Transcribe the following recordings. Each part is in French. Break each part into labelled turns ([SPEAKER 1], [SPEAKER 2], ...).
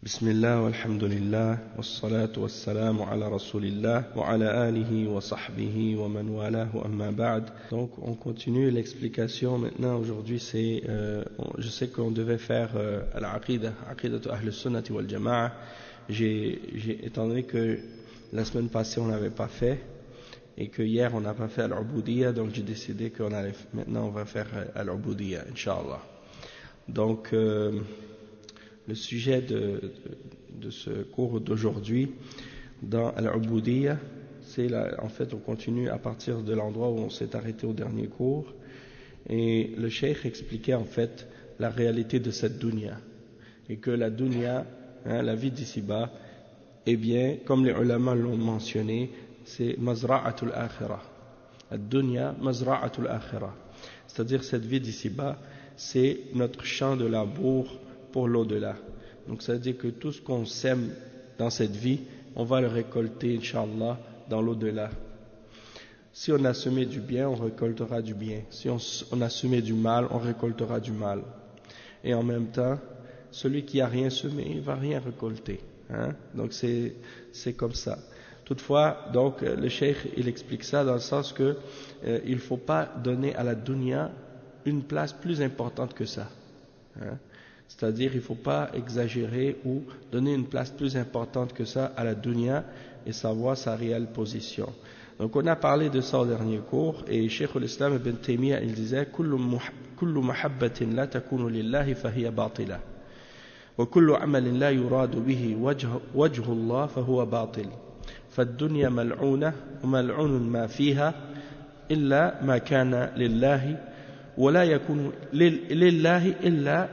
[SPEAKER 1] بسم الله والحمد لله والصلاة والسلام على رسول الله وعلى آله وصحبه ومن والاه أما بعد. Donc on continue l'explication maintenant. Aujourd'hui je sais qu'on devait faire al-aqidah, aqidatu ahl sunnati wal jama'a. Étant donné que la semaine passée on n'avait pas fait et que hier on n'a pas fait al-ubudiyya, donc j'ai décidé maintenant on va faire al-ubudiyya, Inch'Allah. Donc le sujet de ce cours d'aujourd'hui dans Al-Ubudiyya, en fait on continue à partir de l'endroit où on s'est arrêté au dernier cours, et le cheikh expliquait en fait la réalité de cette dunya, et que la dunya, la vie d'ici-bas, eh bien, comme les ulama l'ont mentionné, c'est mazra'atul akhirah. La dunya mazra'atul akhirah, c'est-à-dire cette vie d'ici-bas, c'est notre champ de labour pour l'au-delà. Donc ça veut dire que tout ce qu'on sème dans cette vie, on va le récolter, Inch'Allah, dans l'au-delà. Si on a semé du bien, on récoltera du bien. Si on a semé du mal, on récoltera du mal. Et en même temps, celui qui a rien semé, il va rien récolter. Donc c'est comme ça. Toutefois, donc le cheikh, il explique ça dans le sens que il faut pas donner à la dunya une place plus importante que ça. C'est-à-dire, il ne faut pas exagérer ou donner une place plus importante que ça à la dunya et savoir sa réelle position. Donc, on a parlé de ça au dernier cours, et Cheikh al-Islam ibn Taymiyyah, il disait kullu mahabbatin la takunu lillahi fahiya batila wa kullu amalin la yuradu bihi wajhu Allah fahuwa batil فالدنيا ملعونة وملعون ما فيها إلا ما كان لله ولا يكون لله إلا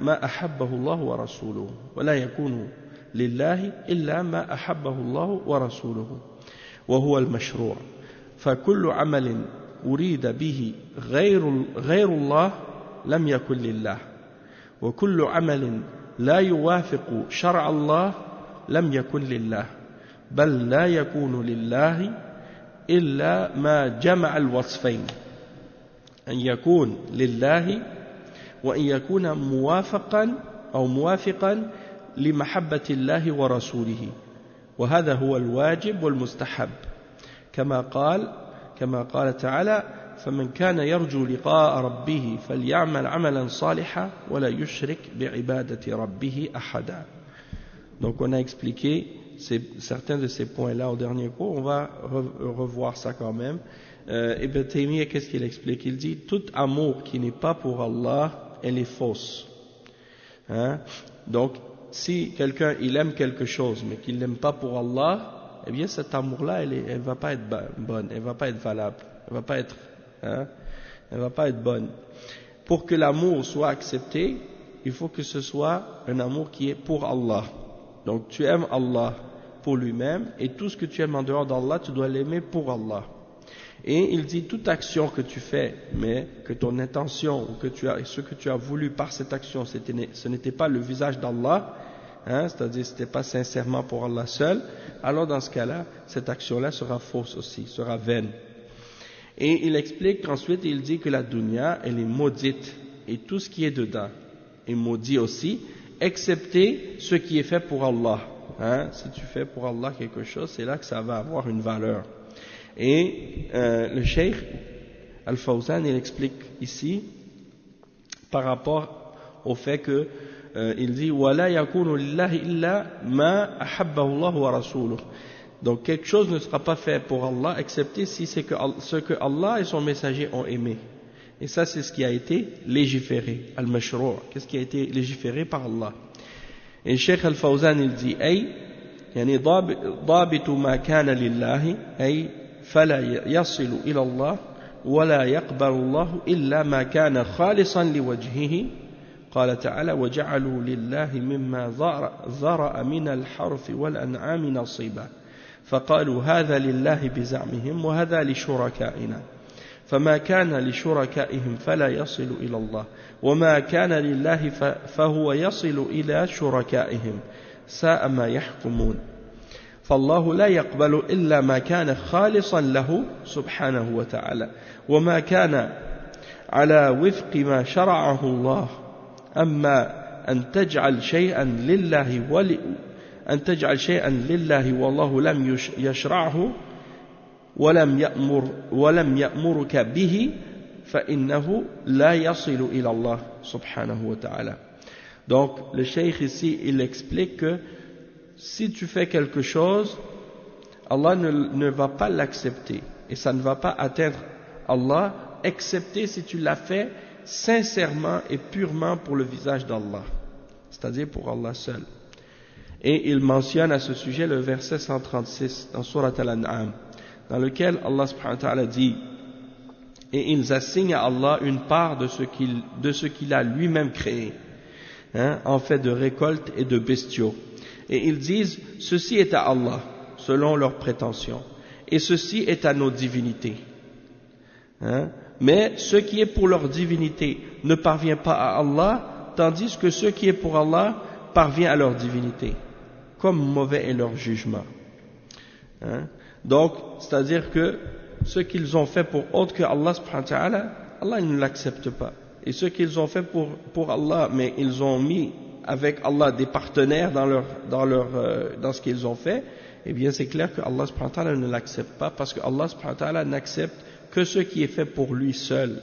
[SPEAKER 1] ما أحبه الله ورسوله ولا يكون لله إلا ما أحبه الله ورسوله وهو المشروع فكل عمل أريد به غير الله لم يكن لله وكل عمل لا يوافق شرع الله لم يكن لله بل لا يكون لله إلا ما جمع الوصفين أن يكون لله وأن يكون موافقا لمحبة الله ورسوله وهذا هو الواجب والمستحب كما قال تعالى فمن كان يرجو لقاء ربه فليعمل عملا صالحا ولا يشرك بعبادة ربه أحدا. Donc on a expliqué certains de ces points-là au dernier cours, on va revoir ça quand même. Ibn Taymiyyah, qu'est-ce qu'il explique? Il dit tout amour qui n'est pas pour Allah, elle est fausse. Donc, si quelqu'un il aime quelque chose mais qu'il l'aime pas pour Allah, eh bien cet amour-là, elle va pas être bonne, elle va pas être valable, elle va pas être bonne. Pour que l'amour soit accepté, il faut que ce soit un amour qui est pour Allah. Donc, tu aimes Allah pour lui-même, et tout ce que tu aimes en dehors d'Allah, tu dois l'aimer pour Allah. Et il dit toute action que tu fais, mais que ton intention ou ce que tu as voulu par cette action, ce n'était pas le visage d'Allah, c'est-à-dire c'était pas sincèrement pour Allah seul, alors dans ce cas-là, cette action-là sera fausse aussi, sera vaine. Et il explique qu'ensuite il dit que la dunya, elle est maudite, et tout ce qui est dedans est maudit aussi, excepté ce qui est fait pour Allah. Si tu fais pour Allah quelque chose, c'est là que ça va avoir une valeur. Et le cheikh Al-Fawzan, il explique ici par rapport au fait que il dit وَلَا يَكُونُ لِلَّهِ إِلَّا مَا أَحَبَّهُ اللَّهُ وَرَسُولُهُ. Donc quelque chose ne sera pas fait pour Allah excepté si c'est ce que Allah et son messager ont aimé. Et ça c'est ce qui a été légiféré, al-mashrou', qu'est-ce qui a été légiféré par Allah. Et le cheikh Al-Fawzan il dit يعني ضابط ما كان لله أي فلا يصل إلى الله ولا يقبل الله إلا ما كان خالصا لوجهه قال تعالى وجعلوا لله مما ذرأ من الحرث والأنعام نصيبا فقالوا هذا لله بزعمهم وهذا لشركائنا فما كان لشركائهم فلا يصل إلى الله وما كان لله فهو يصل إلى شركائهم ساء ما يحكمون فالله لا يقبل إلا ما كان خالصا له سبحانه وتعالى وما كان على وفق ما شرعه الله أما أن تجعل شيئا لله والله لم يشرعه ولم يأمرك به فإنه لا يصل إلى الله سبحانه وتعالى. Donc le cheikh ici il explique que si tu fais quelque chose, Allah ne va pas l'accepter et ça ne va pas atteindre Allah, excepté si tu l'as fait sincèrement et purement pour le visage d'Allah, c'est-à-dire pour Allah seul. Et il mentionne à ce sujet le verset 136 dans Surat Al-An'am, dans lequel Allah subhanahu wa ta'ala dit: et ils assignent à Allah une part de ce qu'il a lui-même créé, en fait de récoltes et de bestiaux. Et ils disent: ceci est à Allah, selon leurs prétentions, et ceci est à nos divinités. Mais ce qui est pour leur divinité ne parvient pas à Allah, tandis que ce qui est pour Allah parvient à leur divinité. Comme mauvais est leur jugement. Donc, c'est-à-dire que ce qu'ils ont fait pour autre que Allah subhanahu wa ta'ala, Allah ne l'accepte pas. Et ce qu'ils ont fait pour Allah, mais ils ont mis avec Allah des partenaires dans ce qu'ils ont fait, eh bien c'est clair que Allah subhanahu wa ta'ala ne l'accepte pas, parce que Allah subhanahu wa ta'ala n'accepte que ce qui est fait pour lui seul,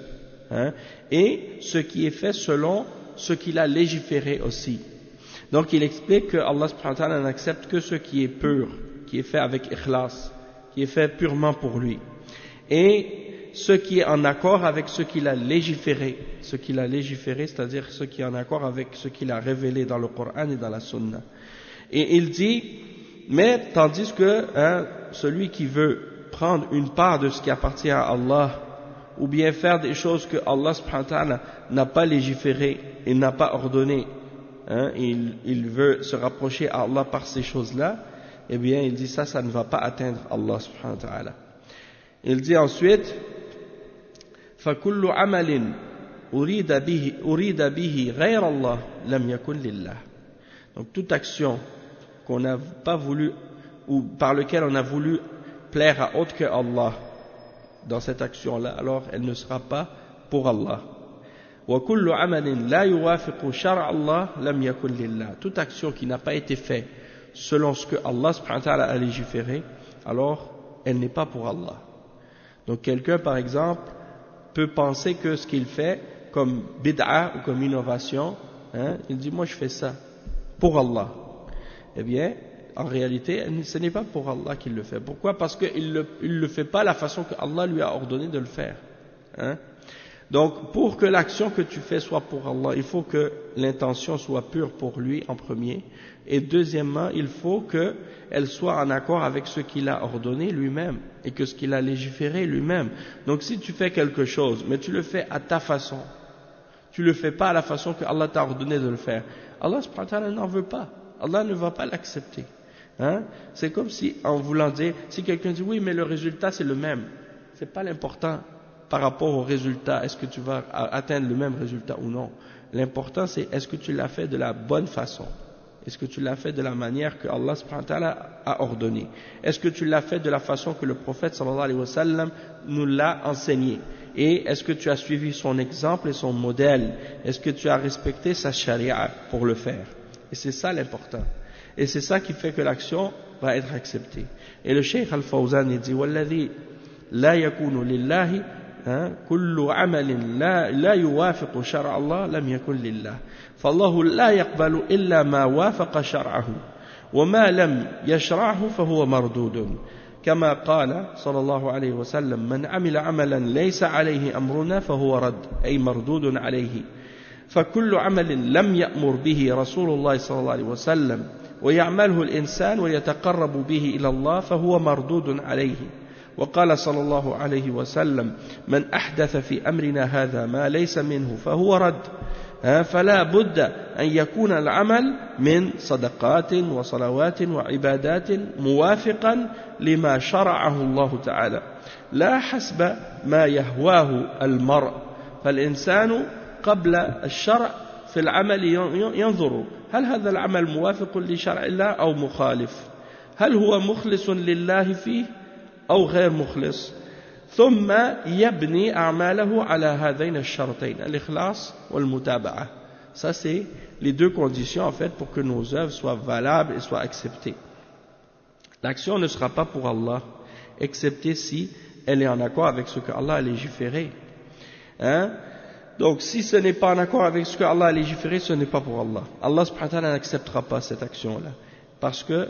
[SPEAKER 1] et ce qui est fait selon ce qu'il a légiféré aussi. Donc il explique que Allah subhanahu wa ta'ala n'accepte que ce qui est pur, qui est fait avec ikhlas, qui est fait purement pour lui, et ce qui est en accord avec ce qu'il a légiféré, c'est-à-dire ce qui est en accord avec ce qu'il a révélé dans le Coran et dans la Sunna. Et il dit, mais tandis que celui qui veut prendre une part de ce qui appartient à Allah, ou bien faire des choses que Allah subhanahu wa ta'ala n'a pas légiféré et n'a pas ordonné, il veut se rapprocher à Allah par ces choses-là, eh bien il dit ça ne va pas atteindre Allah subhanahu wa ta'ala. Il dit ensuite: فَكُلُّ عَمَلٍ أُرِيدَ بِهِ غَيْرَ اللَّهِ لَمْ يَكُنْ لِلَّهِ. Donc toute action qu'on n'a pas voulu, ou par laquelle on a voulu plaire à autre que Allah, dans cette action-là, alors elle ne sera pas pour Allah. وَكُلُّ عَمَلٍ لَا يُوَافِقُ شَرْعَ اللَّهِ لَمْ يَكُنْ لِلَّهِ. Toute action qui n'a pas été faite selon ce que Allah subhanahu wa ta'ala a légiféré, alors elle n'est pas pour Allah. Donc quelqu'un par exemple peut penser que ce qu'il fait comme bid'a ou comme innovation, il dit moi je fais ça pour Allah. Eh bien en réalité ce n'est pas pour Allah qu'il le fait. Pourquoi? Parce qu'il ne le fait pas la façon que Allah lui a ordonné de le faire. Donc pour que l'action que tu fais soit pour Allah, il faut que l'intention soit pure pour lui en premier, et deuxièmement il faut qu'elle soit en accord avec ce qu'il a ordonné lui-même et que ce qu'il a légiféré lui-même. Donc si tu fais quelque chose mais tu le fais à ta façon, tu le fais pas à la façon que Allah t'a ordonné de le faire, Allah subhanahu wa ta'ala n'en veut pas, Allah ne va pas l'accepter. C'est comme si en voulant dire, si quelqu'un dit oui mais le résultat c'est le même, c'est pas l'important par rapport au résultat, est-ce que tu vas atteindre le même résultat ou non. L'important c'est est-ce que tu l'as fait de la bonne façon, est-ce que tu l'as fait de la manière que Allah subhanahu wa ta'ala a ordonné, est-ce que tu l'as fait de la façon que le prophète sallallahu alayhi wa sallam nous l'a enseigné, et est-ce que tu as suivi son exemple et son modèle, est-ce que tu as respecté sa charia pour le faire. Et c'est ça l'important, et c'est ça qui fait que l'action va être acceptée. Et le Cheikh Al-Fawzan il dit وَالَّذِي لَا يَكُونُ لِلَّهِ كل عمل لا يوافق شرع الله لم يكن لله فالله لا يقبل إلا ما وافق شرعه وما لم يشرعه فهو مردود كما قال صلى الله عليه وسلم من عمل عملا ليس عليه أمرنا فهو رد أي مردود عليه فكل عمل لم يأمر به رسول الله صلى الله عليه وسلم ويعمله الإنسان ويتقرب به إلى الله فهو مردود عليه وقال صلى الله عليه وسلم من أحدث في أمرنا هذا ما ليس منه فهو رد فلا بد أن يكون العمل من صدقات وصلوات وعبادات موافقا لما شرعه الله تعالى لا حسب ما يهواه المرء فالإنسان قبل الشرع في العمل ينظر هل هذا العمل موافق لشرع الله أو مخالف هل هو مخلص لله فيه أو غير مخلص ثم يبني أعماله على هذين الشرطين الإخلاص والمتابعة Ça, c'est les deux conditions, en fait, pour que nos œuvres soient valables et soient acceptées. L'action ne sera pas pour Allah, excepté si elle est en accord avec ce que Allah a légiféré. Hein? Donc, si ce n'est pas en accord avec ce que Allah a légiféré, ce n'est pas pour Allah. Allah subhanahu wa ta'ala n'acceptera pas cette action-là, parce que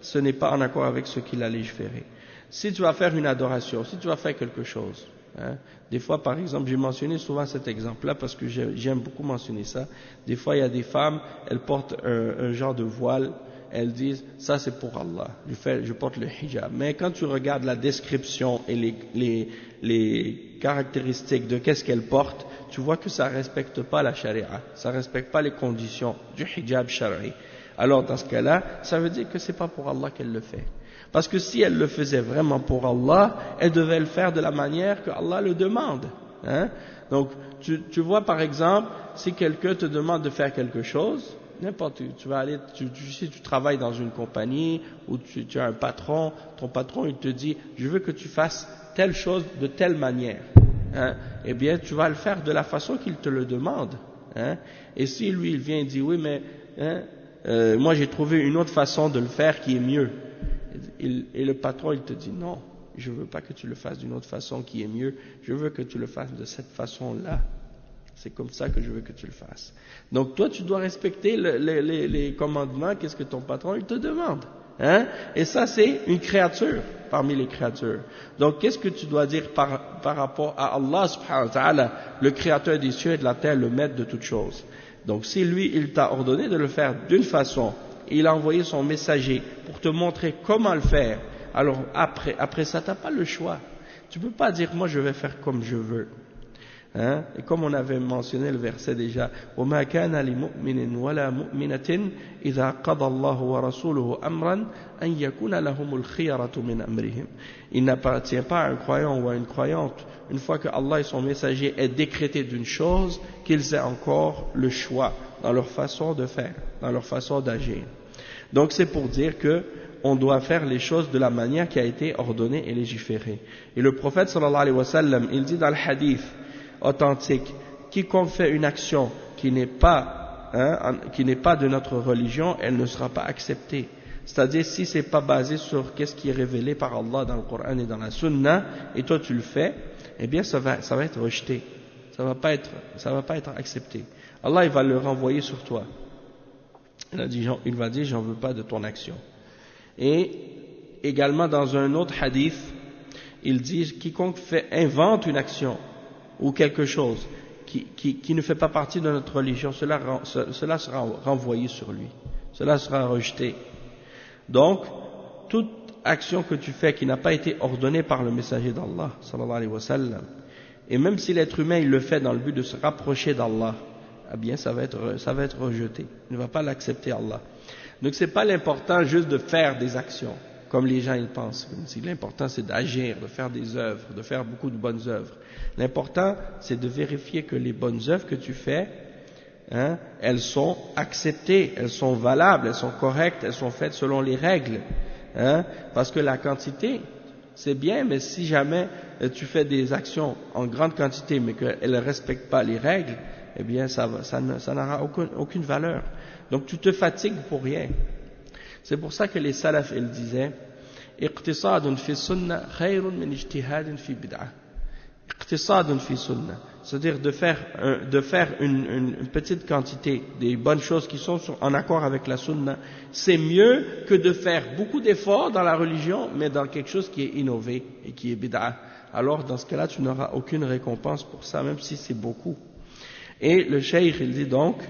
[SPEAKER 1] ce n'est pas en accord avec ce qu'il a légiféré. Si tu vas faire une adoration, si tu vas faire quelque chose, hein, des fois, par exemple, j'ai mentionné souvent cet exemple-là parce que j'aime beaucoup mentionner ça. Des fois, il y a des femmes, elles portent un genre de voile, elles disent, ça c'est pour Allah, je porte le hijab. Mais quand tu regardes la description et les caractéristiques de qu'est-ce qu'elles portent, tu vois que ça ne respecte pas la charia, ça ne respecte pas les conditions du hijab shari. Alors dans ce cas-là, ça veut dire que c'est pas pour Allah qu'elle le fait. Parce que si elle le faisait vraiment pour Allah, elle devait le faire de la manière que Allah le demande. Hein? Donc, tu vois par exemple, si quelqu'un te demande de faire quelque chose, n'importe où, tu vas aller, si tu travailles dans une compagnie ou tu as un patron, ton patron il te dit, je veux que tu fasses telle chose de telle manière. Hein? Eh bien, tu vas le faire de la façon qu'il te le demande. Hein? Et si lui il vient et dit, oui mais moi j'ai trouvé une autre façon de le faire qui est mieux. Et le patron il te dit non, je ne veux pas que tu le fasses d'une autre façon qui est mieux, je veux que tu le fasses de cette façon-là. C'est comme ça que je veux que tu le fasses. Donc toi tu dois respecter les commandements, qu'est-ce que ton patron il te demande. Hein? Et ça c'est une créature parmi les créatures. Donc qu'est-ce que tu dois dire par rapport à Allah subhanahu wa ta'ala, le créateur des cieux et de la terre, le maître de toutes choses. Donc si lui il t'a ordonné de le faire d'une façon, il a envoyé son messager pour te montrer comment le faire, alors après ça t'as pas le choix. Tu peux pas dire moi je vais faire comme je veux. Hein? Et comme on avait mentionné le verset déjà, وَمَا كَانَ لِمُؤْمِنٍ وَلَا مُؤْمِنَةٍ إِذَا قَضَى اللَّهُ وَرَسُولُهُ أَمْرًا أَنْ يَكُونَ لَهُمُ الْخِيَرَةُ مِنْ أَمْرِهِمْ. Il n'appartient pas à un croyant ou à une croyante, une fois que Allah et son messager aient décrété d'une chose, qu'ils aient encore le choix dans leur façon de faire, dans leur façon d'agir. Donc c'est pour dire que on doit faire les choses de la manière qui a été ordonnée et légiférée. Et le prophète sallallahu alayhi wa sallam, il dit dans le hadith authentique, quiconque fait une action qui n'est pas de notre religion, elle ne sera pas acceptée. C'est-à-dire si c'est pas basé sur qu'est-ce qui est révélé par Allah dans le Coran et dans la Sunna, et toi tu le fais, eh bien ça va être rejeté, ça va pas être accepté. Allah il va le renvoyer sur toi. Il va dire j'en veux pas de ton action. Et également dans un autre hadith, il dit quiconque invente une action ou quelque chose qui ne fait pas partie de notre religion, cela sera renvoyé sur lui, cela sera rejeté. Donc, toute action que tu fais qui n'a pas été ordonnée par le messager d'Allah, sallallahu alayhi wa sallam, et même si l'être humain il le fait dans le but de se rapprocher d'Allah, eh bien ça va être rejeté, il ne va pas l'accepter Allah. Donc c'est pas l'important juste de faire des actions, comme les gens ils pensent. L'important c'est d'agir, de faire des œuvres, de faire beaucoup de bonnes œuvres. L'important c'est de vérifier que les bonnes œuvres que tu fais, hein, elles sont acceptées, elles sont valables, elles sont correctes, elles sont faites selon les règles. Hein, parce que la quantité, c'est bien, mais si jamais tu fais des actions en grande quantité mais qu'elles ne respectent pas les règles, eh bien ça n'aura aucune valeur. Donc tu te fatigues pour rien. C'est pour ça que les salafs ils disaient iqtisadun fi sunnah khayrun min ijtihadin fi bid'ah. Iqtisadun fi sunnah, c'est-à-dire de faire une petite quantité des bonnes choses qui sont en accord avec la sunna, c'est mieux que de faire beaucoup d'efforts dans la religion mais dans quelque chose qui est innové et qui est bid'ah. Alors dans ce cas-là tu n'auras aucune récompense pour ça, même si c'est beaucoup. Et le cheikh il dit donc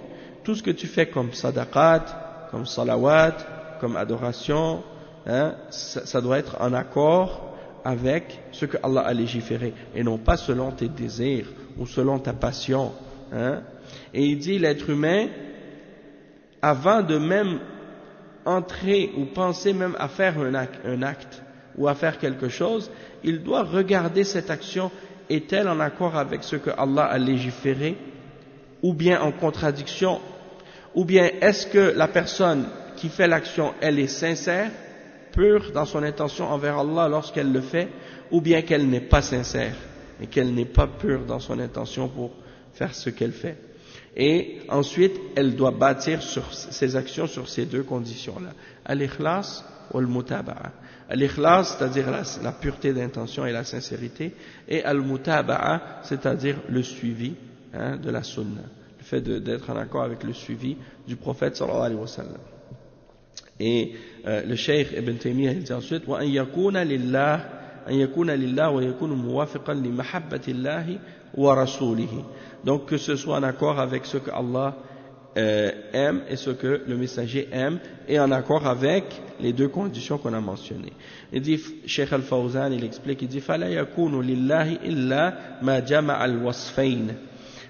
[SPEAKER 1] tout ce que tu fais comme sadaqat, comme salawat, comme adoration, hein, ça doit être en accord avec ce que Allah a légiféré et non pas selon tes désirs ou selon ta passion. Hein. Et il dit l'être humain, avant de même entrer ou penser même à faire un acte ou à faire quelque chose, il doit regarder cette action, est-elle en accord avec ce que Allah a légiféré ou bien en contradiction, ou bien est-ce que la personne qui fait l'action, elle est sincère, pure dans son intention envers Allah lorsqu'elle le fait, ou bien qu'elle n'est pas sincère et qu'elle n'est pas pure dans son intention pour faire ce qu'elle fait. Et ensuite, elle doit bâtir sur ses actions sur ces deux conditions-là. Al-ikhlas ou al-mutaba'a. Al-ikhlas, c'est-à-dire la pureté d'intention et la sincérité, et al-mutaba'a, c'est-à-dire le suivi de la sunna, le fait d'être en accord avec le suivi du prophète sallallahu alayhi wa sallam. Et le Cheikh Ibn Taymiyyah dit ensuite وأن يكون لله ويكون موافقا لمحبة الله ورسوله. Donc que ce soit en accord avec ce que Allah aime et ce que le messager aime, et en accord avec les deux conditions qu'on a mentionnées. Il dit, Cheikh Al-Fawzan, il explique, il dit فلا يكون لله إلا ما جمع الوصفين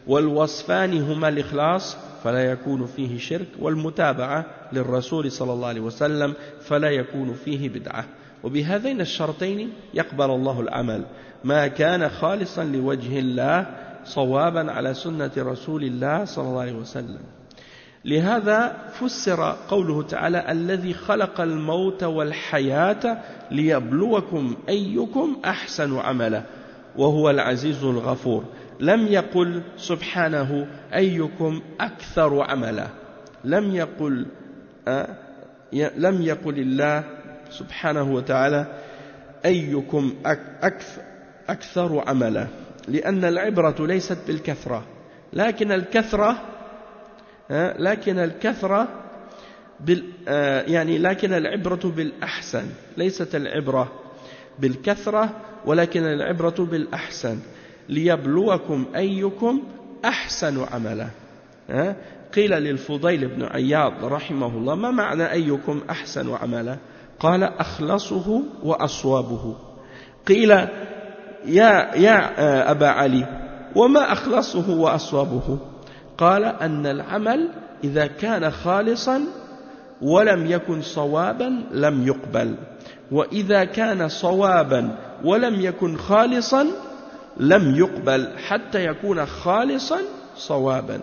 [SPEAKER 1] والوصفان هما الإخلاص فلا يكون فيه شرك والمتابعة للرسول صلى الله عليه وسلم فلا يكون فيه بدعة وبهذين الشرطين يقبل الله العمل ما كان خالصا لوجه الله صوابا على سنة رسول الله صلى الله عليه وسلم. لهذا فسر قوله تعالى الذي خلق الموت والحياة ليبلوكم أيكم أحسن عملا وهو العزيز الغفور. لم يقل سبحانه أيكم أكثر عملا، لم يقل الله سبحانه وتعالى أيكم أكثر عملا، لأن العبرة ليست بالكثرة لكن العبرة بالأحسن، ليست العبرة بالكثرة ولكن العبرة بالأحسن. ليبلوكم أيكم أحسن عملا. قيل للفضيل بن عياض رحمه الله ما معنى أيكم أحسن عملا؟ قال أخلصه وأصوابه. قيل يا أبا علي وما أخلصه وأصوابه؟ قال أن العمل إذا كان خالصا ولم يكن صوابا لم يقبل، وإذا كان صوابا ولم يكن خالصا لم يقبل حتى يكون خالصا صوابا،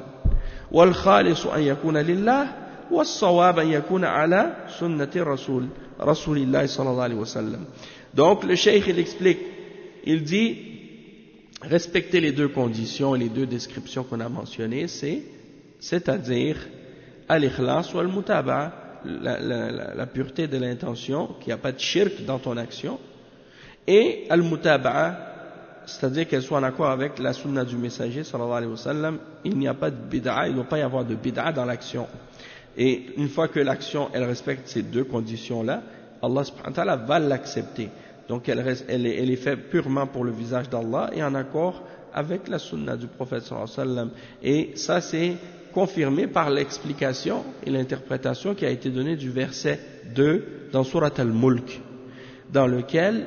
[SPEAKER 1] والخالص أن يكون لله والصواب أن يكون على سنة رسول الله صلى الله عليه وسلم. Donc le cheikh il explique, il dit respecter les deux conditions et les deux descriptions qu'on a mentionnées, c'est-à-dire al-ikhlas ou al-mutaba'a, la pureté de l'intention, qu'il n'y a pas de shirk dans ton action, et al-mutaba'a, c'est-à-dire qu'elle soit en accord avec la sunna du messager sallallahu alayhi wa sallam. Il n'y a pas de bid'a, il ne doit pas y avoir de bid'a dans l'action. Et une fois que l'action elle respecte ces deux conditions-là, Allah subhanahu wa ta'ala va l'accepter. Donc elle est faite purement pour le visage d'Allah et en accord avec la sunna du prophète sallallahu alayhi wa sallam. Et ça c'est confirmé par l'explication et l'interprétation qui a été donnée du verset 2 dans Surat Al-Mulk, dans lequel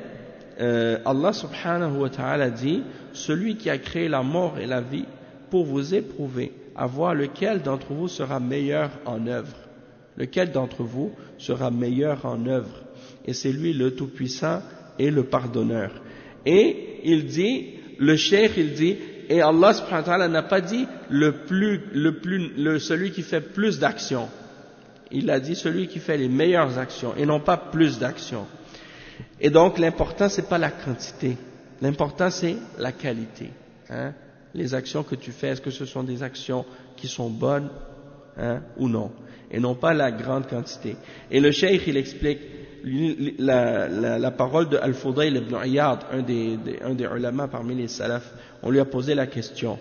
[SPEAKER 1] Allah subhanahu wa ta'ala dit: celui qui a créé la mort et la vie pour vous éprouver, à voir lequel d'entre vous sera meilleur en œuvre. Lequel d'entre vous sera meilleur en œuvre? Et c'est lui le tout-puissant et le pardonneur. Et il dit, le cheikh il dit, et Allah subhanahu wa ta'ala n'a pas dit celui qui fait plus d'actions. Il a dit celui qui fait les meilleures actions et non pas plus d'actions. Et donc l'important c'est pas la quantité, l'important c'est la qualité. Les actions que tu fais, est-ce que ce sont des actions qui sont bonnes ou non, et non pas la grande quantité. Et le cheikh il explique la parole de Al-Fudayl ibn Iyad, un des ulama parmi les salafs. On lui a posé la question,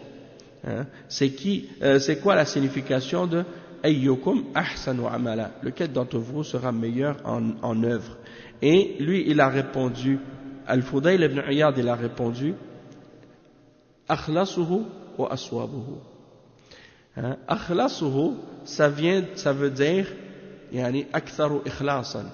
[SPEAKER 1] c'est quoi la signification de ayyukum ahsanu amala, lequel d'entre vous sera meilleur en œuvre? Et lui il a répondu, Al-Fudayl ibn Iyad il a répondu, akhlasuhu wa aswabuhu. Akhlasuhu, ça veut dire yani aktharu ikhlasan,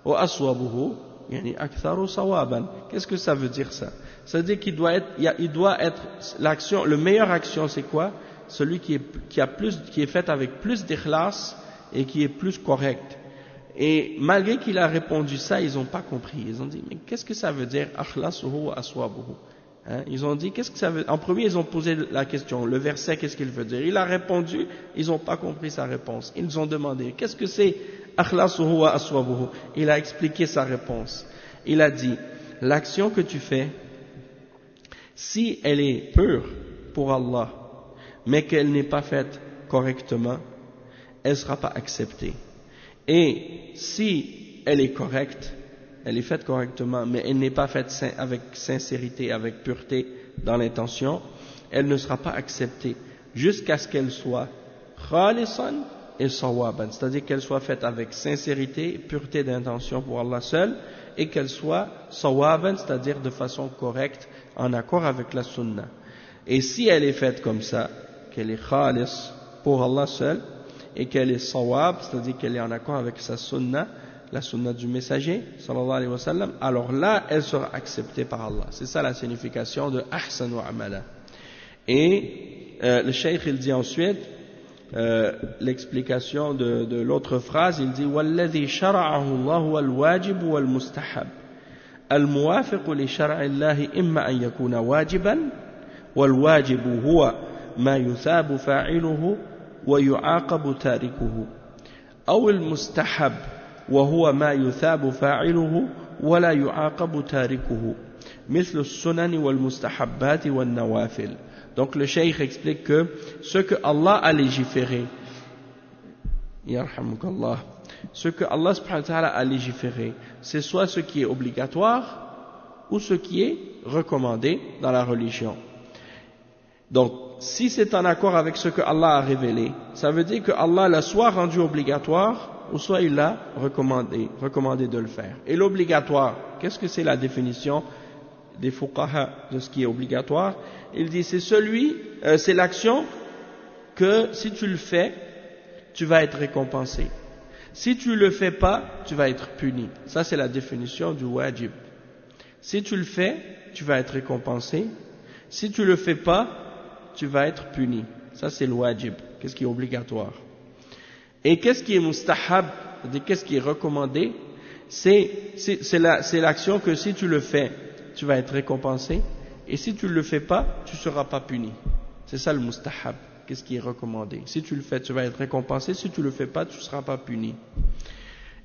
[SPEAKER 1] wa aswabuhu yani aktharu sawaban. Qu'est-ce que ça veut dire ça? Ça veut dire qu'il doit être l'action, le meilleure action c'est quoi? Celui qui est fait avec plus d'ikhlas et qui est plus correct. Et malgré qu'il a répondu ça, ils n'ont pas compris. Ils ont dit, mais qu'est-ce que ça veut dire akhlasuhu wa aswabuhu? Ils ont dit, qu'est-ce que ça veut dire? En premier, ils ont posé la question, le verset, qu'est-ce qu'il veut dire? Il a répondu, ils n'ont pas compris sa réponse. Ils ont demandé, qu'est-ce que c'est akhlasuhu wa aswabuhu? Il a expliqué sa réponse. Il a dit, l'action que tu fais, si elle est pure pour Allah, mais qu'elle n'est pas faite correctement, elle ne sera pas acceptée. Et si elle est correcte, elle est faite correctement, mais elle n'est pas faite avec sincérité, avec pureté dans l'intention, elle ne sera pas acceptée jusqu'à ce qu'elle soit khalisan et sawaban, c'est-à-dire qu'elle soit faite avec sincérité, pureté d'intention pour Allah seul, et qu'elle soit sawaban, c'est-à-dire de façon correcte, en accord avec la sunna. Et si elle est faite comme ça, qu'elle est khalis pour Allah seul, et qu'elle est sawab, c'est-à-dire qu'elle est en accord avec sa sunna, la sunna du messager, sallallahu alayhi wa sallam, alors là, elle sera acceptée par Allah. C'est ça la signification de ahsan wa amala. Et le cheikh, il dit ensuite, l'explication de l'autre phrase, il dit وَالَّذِي شَرَعَهُ اللَّهُ وَالْوَاجِبُ وَالْمُسْتَحَبُ الْمُوَافِقُ لِشَرْعِ اللَّهِ إِمَّا أَنْ يَكُونَ واجبا والواجب هو ما يثاب فاعله ويعاقب تاركه أو المستحب وهو ما يثاب فاعله ولا يعاقب تاركه مثل السنن والمستحبات والنوافل. Donc le cheikh explique que ce que Allah a légiféré, ce que Allah subhanahu wa ta'ala a légiféré, c'est soit ce qui est obligatoire ou ce qui est recommandé dans la religion. Donc, si c'est en accord avec ce que Allah a révélé, ça veut dire que Allah l'a soit rendu obligatoire ou soit il l'a recommandé de le faire. Et l'obligatoire, qu'est-ce que c'est la définition des fuqaha de ce qui est obligatoire? Il dit c'est l'action que si tu le fais, tu vas être récompensé. Si tu le fais pas, tu vas être puni. Ça c'est la définition du wajib. Si tu le fais, tu vas être récompensé. Si tu le fais pas, tu vas être puni. Ça c'est le wajib, qu'est-ce qui est obligatoire. Et qu'est-ce qui est mustahab, qu'est-ce qui est recommandé? C'est l'action que si tu le fais, tu vas être récompensé, et si tu ne le fais pas, tu ne seras pas puni. C'est ça le mustahab, qu'est-ce qui est recommandé. Si tu le fais, tu vas être récompensé, si tu ne le fais pas, tu ne seras pas puni.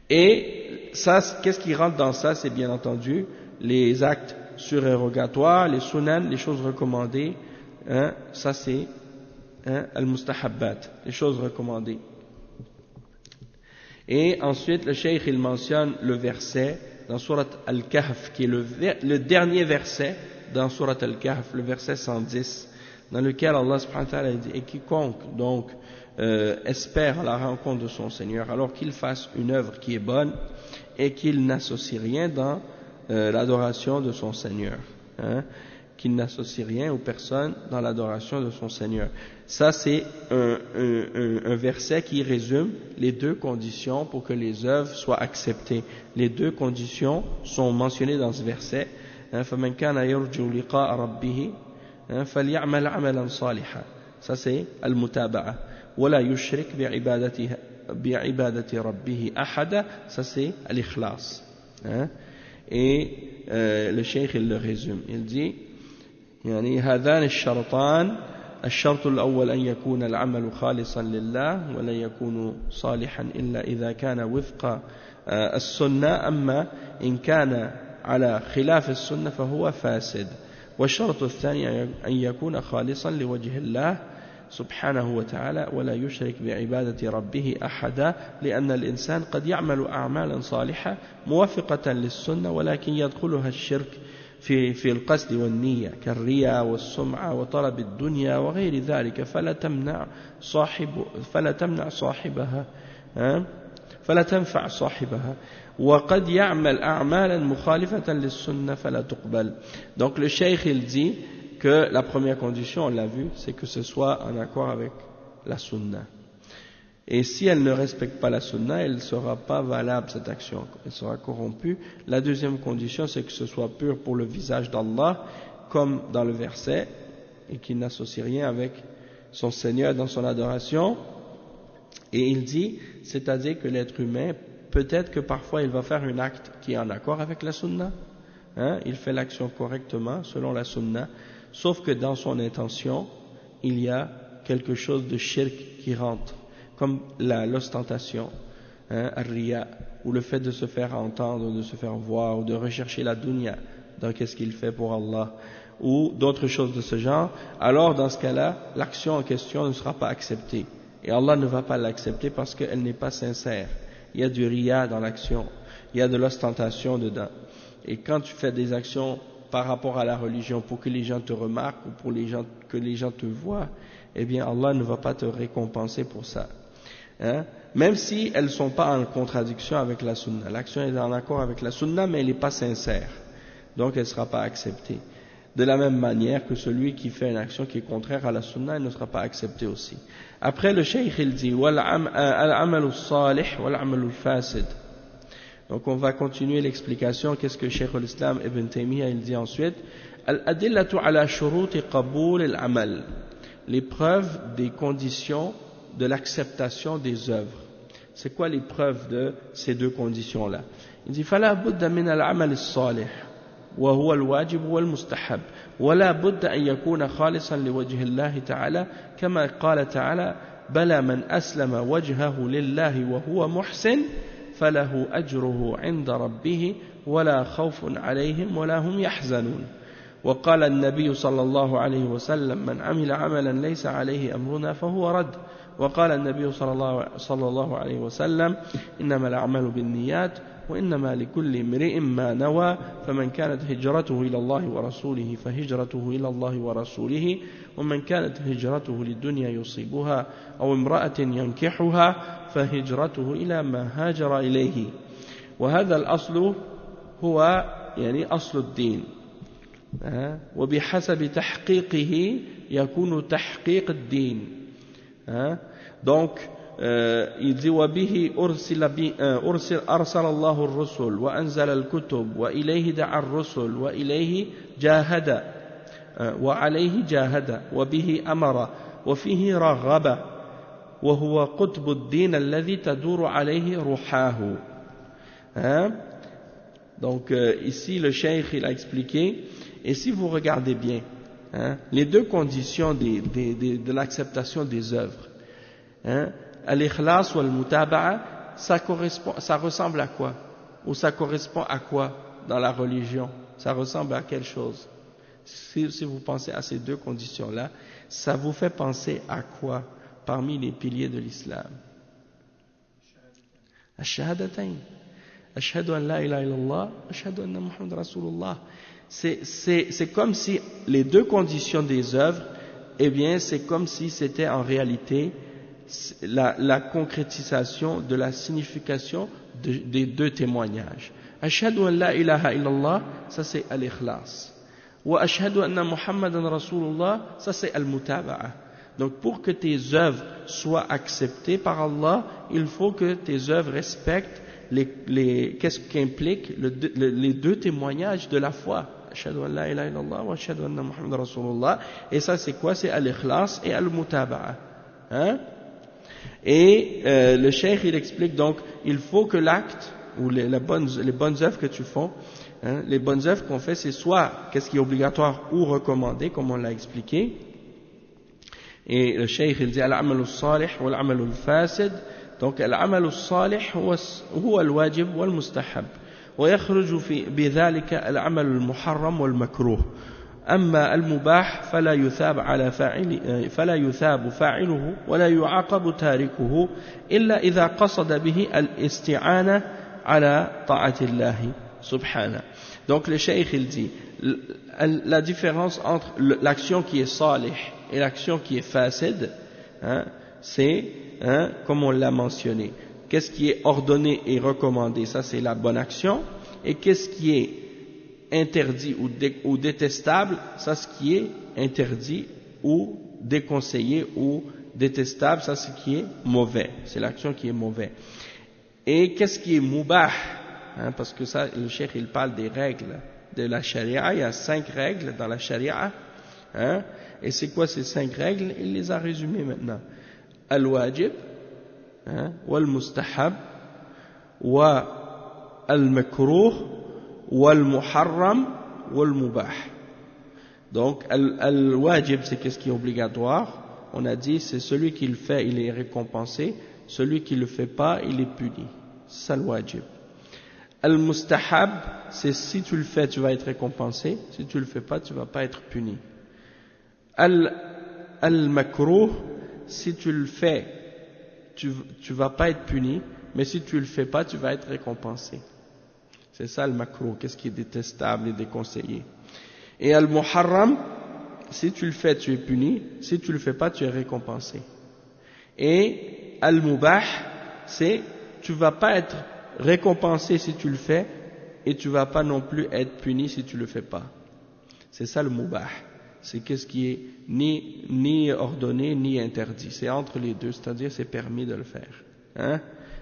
[SPEAKER 1] Et ça, qu'est-ce qui rentre dans ça? C'est bien entendu les actes surérogatoires, les sunan, les choses recommandées, hein, ça c'est al-mustahabbat, les choses recommandées. Et ensuite, le cheikh il mentionne le verset dans Surat Al-Kahf, qui est le dernier verset dans Surat Al-Kahf, le verset 110, dans lequel Allah subhanahu wa ta'ala dit: et quiconque donc espère à la rencontre de son Seigneur, alors qu'il fasse une œuvre qui est bonne et qu'il n'associe rien dans l'adoration de son Seigneur, hein, qu'il n'associe rien aux personnes dans l'adoration de son Seigneur. Ça c'est un verset qui résume les deux conditions pour que les œuvres soient acceptées. Les deux conditions sont mentionnées dans ce verset. فَمَنْ كَانَ يَرْجُو لِقَاءَ رَبِّهِ فَلْيَعْمَلْ عَمَلًا صَالِحًا. Ça c'est al-mutaba'a. وَلَا يُشْرِكْ بِعِبَادَةِ رَبِّهِ أَحَدًا. Ça c'est al-ikhlas. Et le cheikh il le résume. Il dit يعني هذان الشرطان الشرط الأول أن يكون العمل خالصا لله ولا يكون صالحا إلا إذا كان وفق السنة أما إن كان على خلاف السنة فهو فاسد والشرط الثاني أن يكون خالصا لوجه الله سبحانه وتعالى ولا يشرك بعبادة ربه أحدا لأن الإنسان قد يعمل أعمالا صالحة موافقة للسنة ولكن يدخلها الشرك في القصد والنية كالرياء والسمعة وطلب الدنيا وغير ذلك فلا تنفع صاحبها وقد يعمل أعمالا مخالفة للسنة فلا تقبل. Donc le cheikh il dit que la première condition, on l'a vu, c'est que ce soit en accord avec la sunna. Et si elle ne respecte pas la sunna, elle ne sera pas valable cette action, elle sera corrompue. La deuxième condition, c'est que ce soit pur pour le visage d'Allah, comme dans le verset, et qu'il n'associe rien avec son Seigneur dans son adoration. Et il dit, c'est-à-dire que l'être humain, peut-être que parfois il va faire un acte qui est en accord avec la sunna, hein, il fait l'action correctement selon la sunna, sauf que dans son intention, il y a quelque chose de shirk qui rentre, comme l'ostentation, hein, ar-riya, ou le fait de se faire entendre, de se faire voir, ou de rechercher la dunya dans qu'est-ce qu'il fait pour Allah, ou d'autres choses de ce genre, alors dans ce cas-là, l'action en question ne sera pas acceptée. Et Allah ne va pas l'accepter parce qu'elle n'est pas sincère. Il y a du riya dans l'action, il y a de l'ostentation dedans. Et quand tu fais des actions par rapport à la religion pour que les gens te remarquent ou pour que les gens te voient, eh bien Allah ne va pas te récompenser pour ça. Hein? Même si elles ne sont pas en contradiction avec la sunna. L'action est en accord avec la sunna, mais elle n'est pas sincère. Donc elle ne sera pas acceptée. De la même manière que celui qui fait une action qui est contraire à la sunna, elle ne sera pas acceptée aussi. Après, le cheikh il dit al-amalu salih wal-amalu fasid. Donc on va continuer l'explication. Qu'est-ce que Cheikh al-Islam Ibn Taymiyyah il dit ensuite? Al-adillatu ala shuruti qabul al-amal. Les preuves des conditions de l'acceptation des œuvres. C'est quoi les preuves de ces deux conditions-là? Il dit فلا بد من العمل الصالح وهو الواجب والمستحب ولا بد أن يكون خالصا لوجه الله تعالى كما قال تعالى بلى من أسلم وجهه لله وهو محسن فله أجره عند ربه ولا خوف عليهم ولا هم يحزنون وقال النبي صلى الله عليه وسلم من عمل عملا ليس عليه أمرنا فهو رد وقال النبي صلى الله عليه وسلم إنما الأعمال بالنيات وإنما لكل امرئ ما نوى فمن كانت هجرته إلى الله ورسوله فهجرته إلى الله ورسوله ومن كانت هجرته للدنيا يصيبها أو امرأة ينكحها فهجرته إلى ما هاجر إليه وهذا الأصل هو يعني أصل الدين وبحسب تحقيقه يكون تحقيق الدين donc il dit وبه أرسل الله الرسل وأنزل الكتب وإليه دعا الرسل وإليه جاهد وعليه جاهد وبه أمر وفيه رغب وهو قطب الدين الذي تدور عليه روحاه. Donc ici le cheikh il a expliqué, et si vous regardez bien les deux conditions de l'acceptation des œuvres, al-ikhlas ou al-mutaba'a, ça ressemble à quoi? Ou ça correspond à quoi dans la religion? Ça ressemble à quelle chose? Si vous pensez à ces deux conditions-là, ça vous fait penser à quoi parmi les piliers de l'islam? Ash-shahadatayn. Ashhadu an la ilaha illallah, ashhadu anna Muhammad Rasulullah. C'est comme si les deux conditions des œuvres, eh bien, c'est comme si c'était en réalité la concrétisation de la signification des deux témoignages. Ashhadu an la ilaha illallah, ça c'est al-ikhlas. Wa ashhadu anna Muhammadan Rasulullah, ça c'est al-mutaba'a. Donc pour que tes œuvres soient acceptées par Allah, il faut que tes œuvres respectent qu'est-ce qu'implique les deux témoignages de la foi. Ashhadu an la ilaha illallah wa ashhadu anna Muhammadan Rasulullah. Et ça c'est quoi? C'est al-ikhlas et al-mutaba'a. Et le cheikh il explique donc, il faut que l'acte ou les bonnes œuvres que tu fais, les bonnes œuvres qu'on fait, c'est soit qu'est-ce qui est obligatoire ou recommandé, comme on l'a expliqué. Et le cheikh il dit al-amalu salih wal amalu fasid. Donc al-amalu salih huwa al-wajib wal mustahab ويخرج بذلك العمل المحرم والمكروه أما المباح فلا يثاب فاعله ولا يعاقب تاركه إلا إذا قصد به الاستعانة على طاعة الله سبحانه. Donc le cheikh il dit la différence entre l'action qui est salih et l'action qui est fasid, c'est comme on l'a mentionné, qu'est-ce qui est ordonné et recommandé, ça c'est la bonne action, et qu'est-ce qui est interdit ou détestable, ça ce qui est interdit ou déconseillé ou détestable, ça ce qui est mauvais, c'est l'action qui est mauvaise. Et qu'est-ce qui est mubah, parce que ça le cheikh il parle des règles de la charia, il y a 5 règles dans la charia, et c'est quoi ces 5 règles? Il les a résumées maintenant. Al-wajib wal-mustahab wal-makruh wal-muharram wal-mubah. Donc al-wajib c'est qu'est-ce qui est obligatoire? On a dit c'est celui qui le fait il est récompensé, celui qui le fait pas il est puni. C'est ça le wajib. Al-mustahab, c'est si tu le fais, tu vas être récompensé. Si tu le fais pas, tu vas pas être puni. Al-makruh, si tu le fais, tu vas pas être puni, mais si tu le fais pas, tu vas être récompensé. C'est ça le makruh, qu'est-ce qui est détestable et déconseillé. Et al-muharram, si tu le fais, tu es puni, si tu le fais pas, tu es récompensé. Et al-mubah, c'est tu vas pas être récompensé si tu le fais, et tu vas pas non plus être puni si tu le fais pas. C'est ça le mubah. C'est qu'est-ce qui est ni ordonné ni interdit. C'est entre les deux, c'est-à-dire c'est permis de le faire. Hein?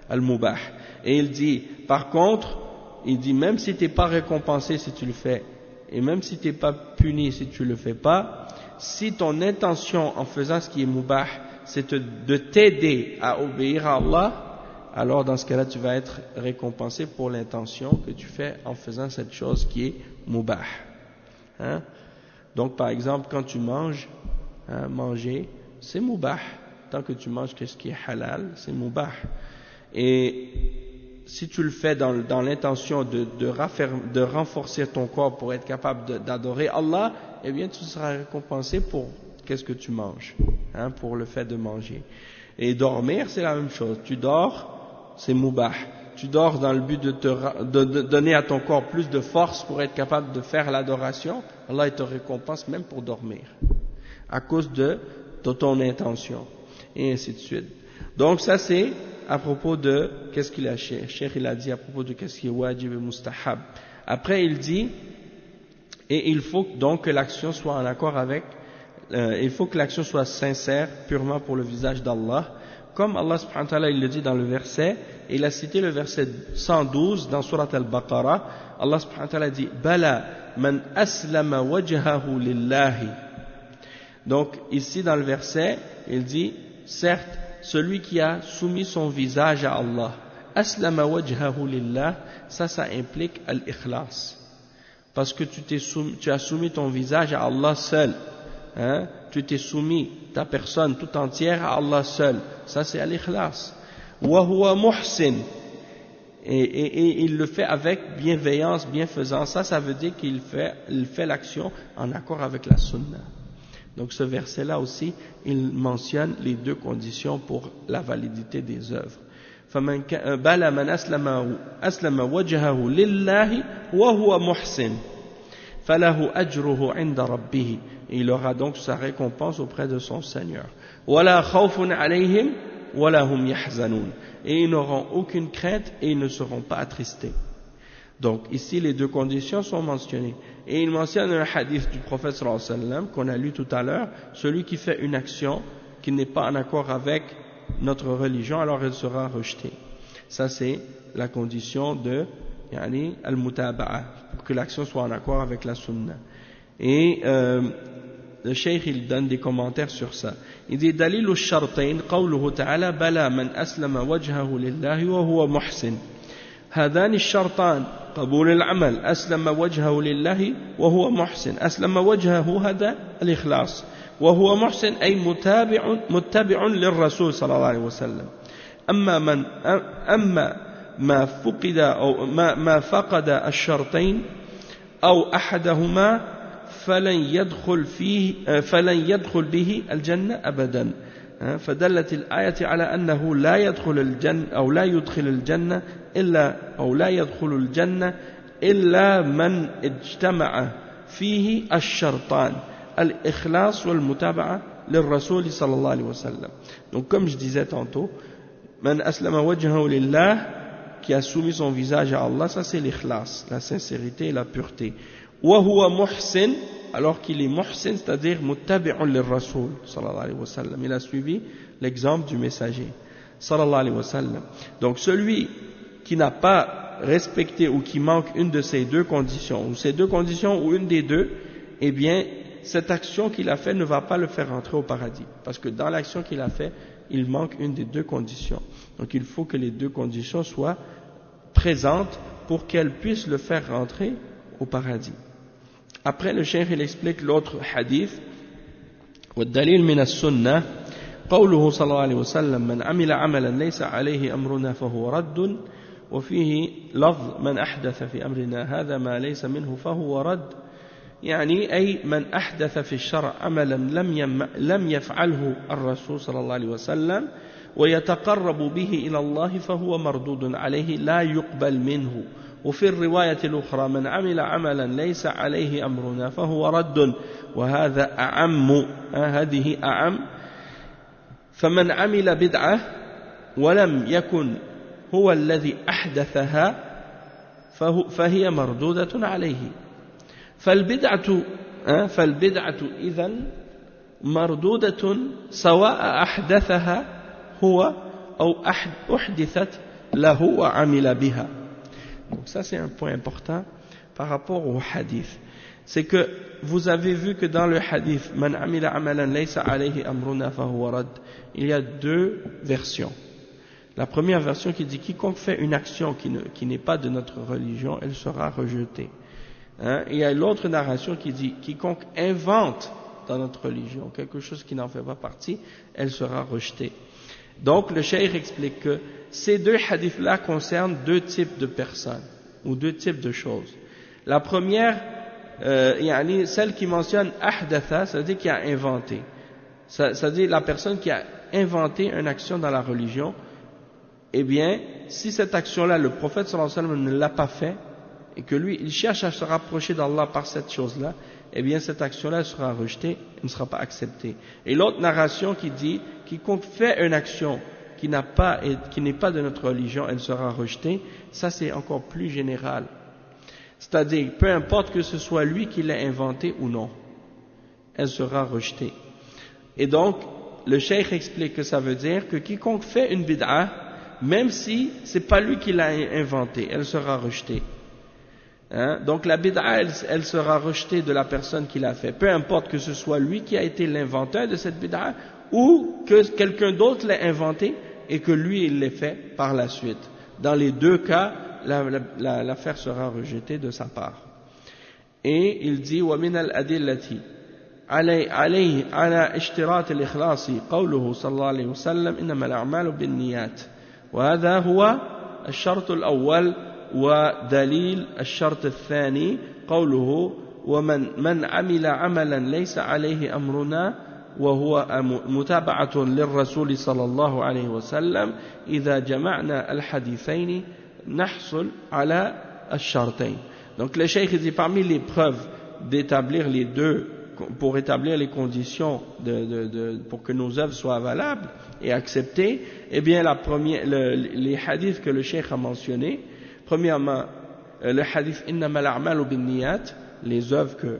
[SPEAKER 1] Al-mubah. Et il dit, par contre, il dit même si tu n'es pas récompensé si tu le fais, et même si tu n'es pas puni si tu le fais pas, si ton intention en faisant ce qui est mubah, c'est de t'aider à obéir à Allah, alors dans ce cas-là tu vas être récompensé pour l'intention que tu fais en faisant cette chose qui est mubah. Hein? Donc par exemple quand tu manges, manger c'est mubah, tant que tu manges ce qui est halal c'est mubah. Et si tu le fais dans l'intention de renforcer ton corps pour être capable d'adorer Allah, eh bien tu seras récompensé pour qu'est-ce que tu manges, hein, pour le fait de manger. Et dormir c'est la même chose, tu dors c'est mubah. Tu dors dans le but de donner à ton corps plus de force pour être capable de faire l'adoration. Allah il te récompense même pour dormir, à cause de ton intention, et ainsi de suite. Donc ça c'est à propos de, qu'est-ce qu'il a, Cheikh il a dit à propos de qu'est-ce qui est wajib et mustahab. Après il dit, et il faut donc que l'action soit en accord avec, il faut que l'action soit sincère, purement pour le visage d'Allah. Comme Allah subhanahu wa ta'ala il le dit dans le verset, et il a cité le verset 112 dans Surat al-Baqarah, Allah subhanahu wa ta'ala dit Bala man aslama wajhahu lillahi. Donc ici dans le verset, il dit certes, celui qui a soumis son visage à Allah. Aslama wajhahu lillah, ça implique al-ikhlas. Parce que tu as soumis ton visage à Allah seul. Hein? Tu t'es soumis ta personne tout entière à Allah seul. Ça c'est al-ikhlas. Wa huwa muhsin. Et il le fait avec bienveillance, bienfaisance. Ça veut dire qu'il fait l'action en accord avec la sunna. Donc ce verset-là aussi, il mentionne les deux conditions pour la validité des œuvres. بَلَا مَنْ أَسْلَمَ وَجْهَهُ لِلَّهِ وَهُوَ مُحْسِنٌ فَلَهُ أَجْرُهُ عِنْدَ رَبِّهِ. Et il aura donc sa récompense auprès de son Seigneur. وَلَا خَوْفٌ عَلَيْهِمْ وَلَا هُمْ يَحْزَنُونَ. Et ils n'auront aucune crainte et ils ne seront pas attristés. Donc ici les deux conditions sont mentionnées. Et il mentionne un hadith du prophète sallallahu alayhi wa sallam qu'on a lu tout à l'heure, celui qui fait une action qui n'est pas en accord avec notre religion, alors elle sera rejetée. Ça c'est la condition de al-mutaba'a, pour que l'action soit en accord avec la sunna. Et le cheikh il donne des commentaires sur ça. Il dit dalilu ash-shartayn qawluhu ta'ala bala man aslama wajhahu lillahi wa huwa muhsin. هذان الشرطان قبول العمل أسلم وجهه لله وهو محسن. أسلم وجهه هذا الإخلاص وهو محسن أي متبع للرسول صلى الله عليه وسلم. أما ما فقد الشرطين أو أحدهما فلن يدخل به الجنة أبدا. فدلت الآية على أنه لا يدخل الجنة أو لا يدخل الجنة إلا من اجتمع فيه الشرطان الإخلاص والمتابعة للرسول صلى الله عليه وسلم. Donc comme je disais tantôt, man aslama wajhahu lillah, qui a soumis son visage à Allah, ça c'est l'ikhlas, la sincérité et la pureté. Wa huwa muhsin, alors qu'il est muhsin, c'est-à-dire muttabi'un lirrasoul sallallahu alayhi wa sallam. Il a suivi l'exemple du messager sallallahu alayhi wa sallam. Donc celui qui n'a pas respecté ou qui manque une de ces deux conditions, ou ces deux conditions ou une des deux, eh bien cette action qu'il a fait ne va pas le faire rentrer au paradis, parce que dans l'action qu'il a fait, il manque une des deux conditions. Donc il faut que les deux conditions soient présentes pour qu'elles puissent le faire rentrer au paradis. Après le cheikh il explique l'autre hadith. والدليل من السنة قوله صلى الله عليه وسلم من عمل عملا ليس عليه أمرنا فهو رد وفيه لفظ من أحدث في أمرنا هذا ما ليس منه فهو رد يعني أي من أحدث في الشرع عملا لم يفعله الرسول صلى الله عليه وسلم ويتقرب به إلى الله فهو مردود عليه لا يقبل منه. وفي الرواية الأخرى من عمل عملا ليس عليه أمرنا فهو رد وهذا أعم هذه أعم. فمن عمل بدعة ولم يكن هو الذي أحدثها فهي مردودة عليه. فالبدعة إذن مردودة سواء أحدثها هو أو أحدثت له وعمل بها. Donc ça c'est un point important par rapport au hadith. C'est que vous avez vu que dans le hadith Man amila amalan laysa alayhi amruna fahuwa rad, il y a deux versions. La première version qui dit quiconque fait une action qui n'est pas de notre religion, elle sera rejetée. Il y a l'autre narration qui dit quiconque invente dans notre religion quelque chose qui n'en fait pas partie, elle sera rejetée. Donc le cheikh explique que ces deux hadiths-là concernent deux types de personnes ou deux types de choses. La première, celle qui mentionne ahdatha, ça veut dire qui a inventé. Ça veut dire la personne qui a inventé une action dans la religion. Eh bien, si cette action-là, le prophète sallallahu alayhi wa sallam ne l'a pas fait, et que lui, il cherche à se rapprocher d'Allah par cette chose-là, eh bien, cette action-là sera rejetée, elle ne sera pas acceptée. Et l'autre narration qui dit, quiconque fait une action qui n'est pas de notre religion, elle sera rejetée, ça c'est encore plus général. C'est-à-dire, peu importe que ce soit lui qui l'a inventé ou non, elle sera rejetée. Et donc, le cheikh explique que ça veut dire que quiconque fait une bid'a, même si c'est pas lui qui l'a inventé, elle sera rejetée. Donc la bid'a, elle sera rejetée de la personne qui l'a fait, peu importe que ce soit lui qui a été l'inventeur de cette bid'a ou que quelqu'un d'autre l'ait inventé et que lui il l'ait fait par la suite. Dans les deux cas, l'affaire sera rejetée de sa part. Et il dit وَمِنَ الْأَدِلَّةِ على اشتراط الإخلاص قوله صلى الله عليه وسلم إنما الأعمال بالنيات وهذا هو الشرط الأول. ودليل الشرط الثاني قوله ومن عمل عملا ليس عليه أمرنا وهو متابعة للرسول صلى الله عليه وسلم إذا جمعنا الحديثين نحصل على الشرطين. Donc le cheikh dit parmi les preuves d'établir les deux, pour établir les conditions pour que nos œuvres soient valables et acceptées, eh bien les hadiths que le cheikh a mentionnés. Premièrement, le hadith innama al-a'malu bin-niyat, les œuvres que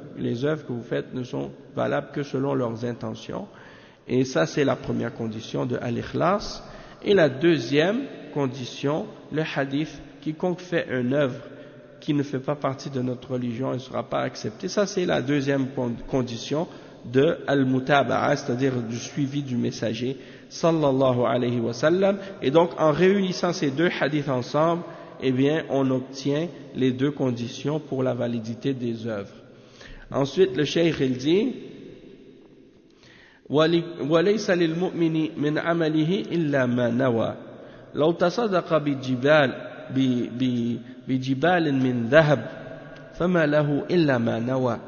[SPEAKER 1] vous faites ne sont valables que selon leurs intentions. Et ça c'est la première condition de al-ikhlas. Et la deuxième condition, le hadith quiconque fait une œuvre qui ne fait pas partie de notre religion, elle ne sera pas acceptée. Ça c'est la deuxième condition de al-mutaba'a, c'est-à-dire du suivi du messager sallallahu alayhi wa sallam. Et donc en réunissant ces deux hadiths ensemble, eh bien, on obtient les deux conditions pour la validité des œuvres. Ensuite, le cheikh il dit وَلَيْسَ لِلْمُؤْمِنِ مِنْ عَمَلِهِ إِلَّا مَا نَوَى لَوْ تَصَدَّقَ بِجِبَالٍ مِنْ ذَهَبٍ فَمَا لَهُ إِلَّا مَا نَوَى.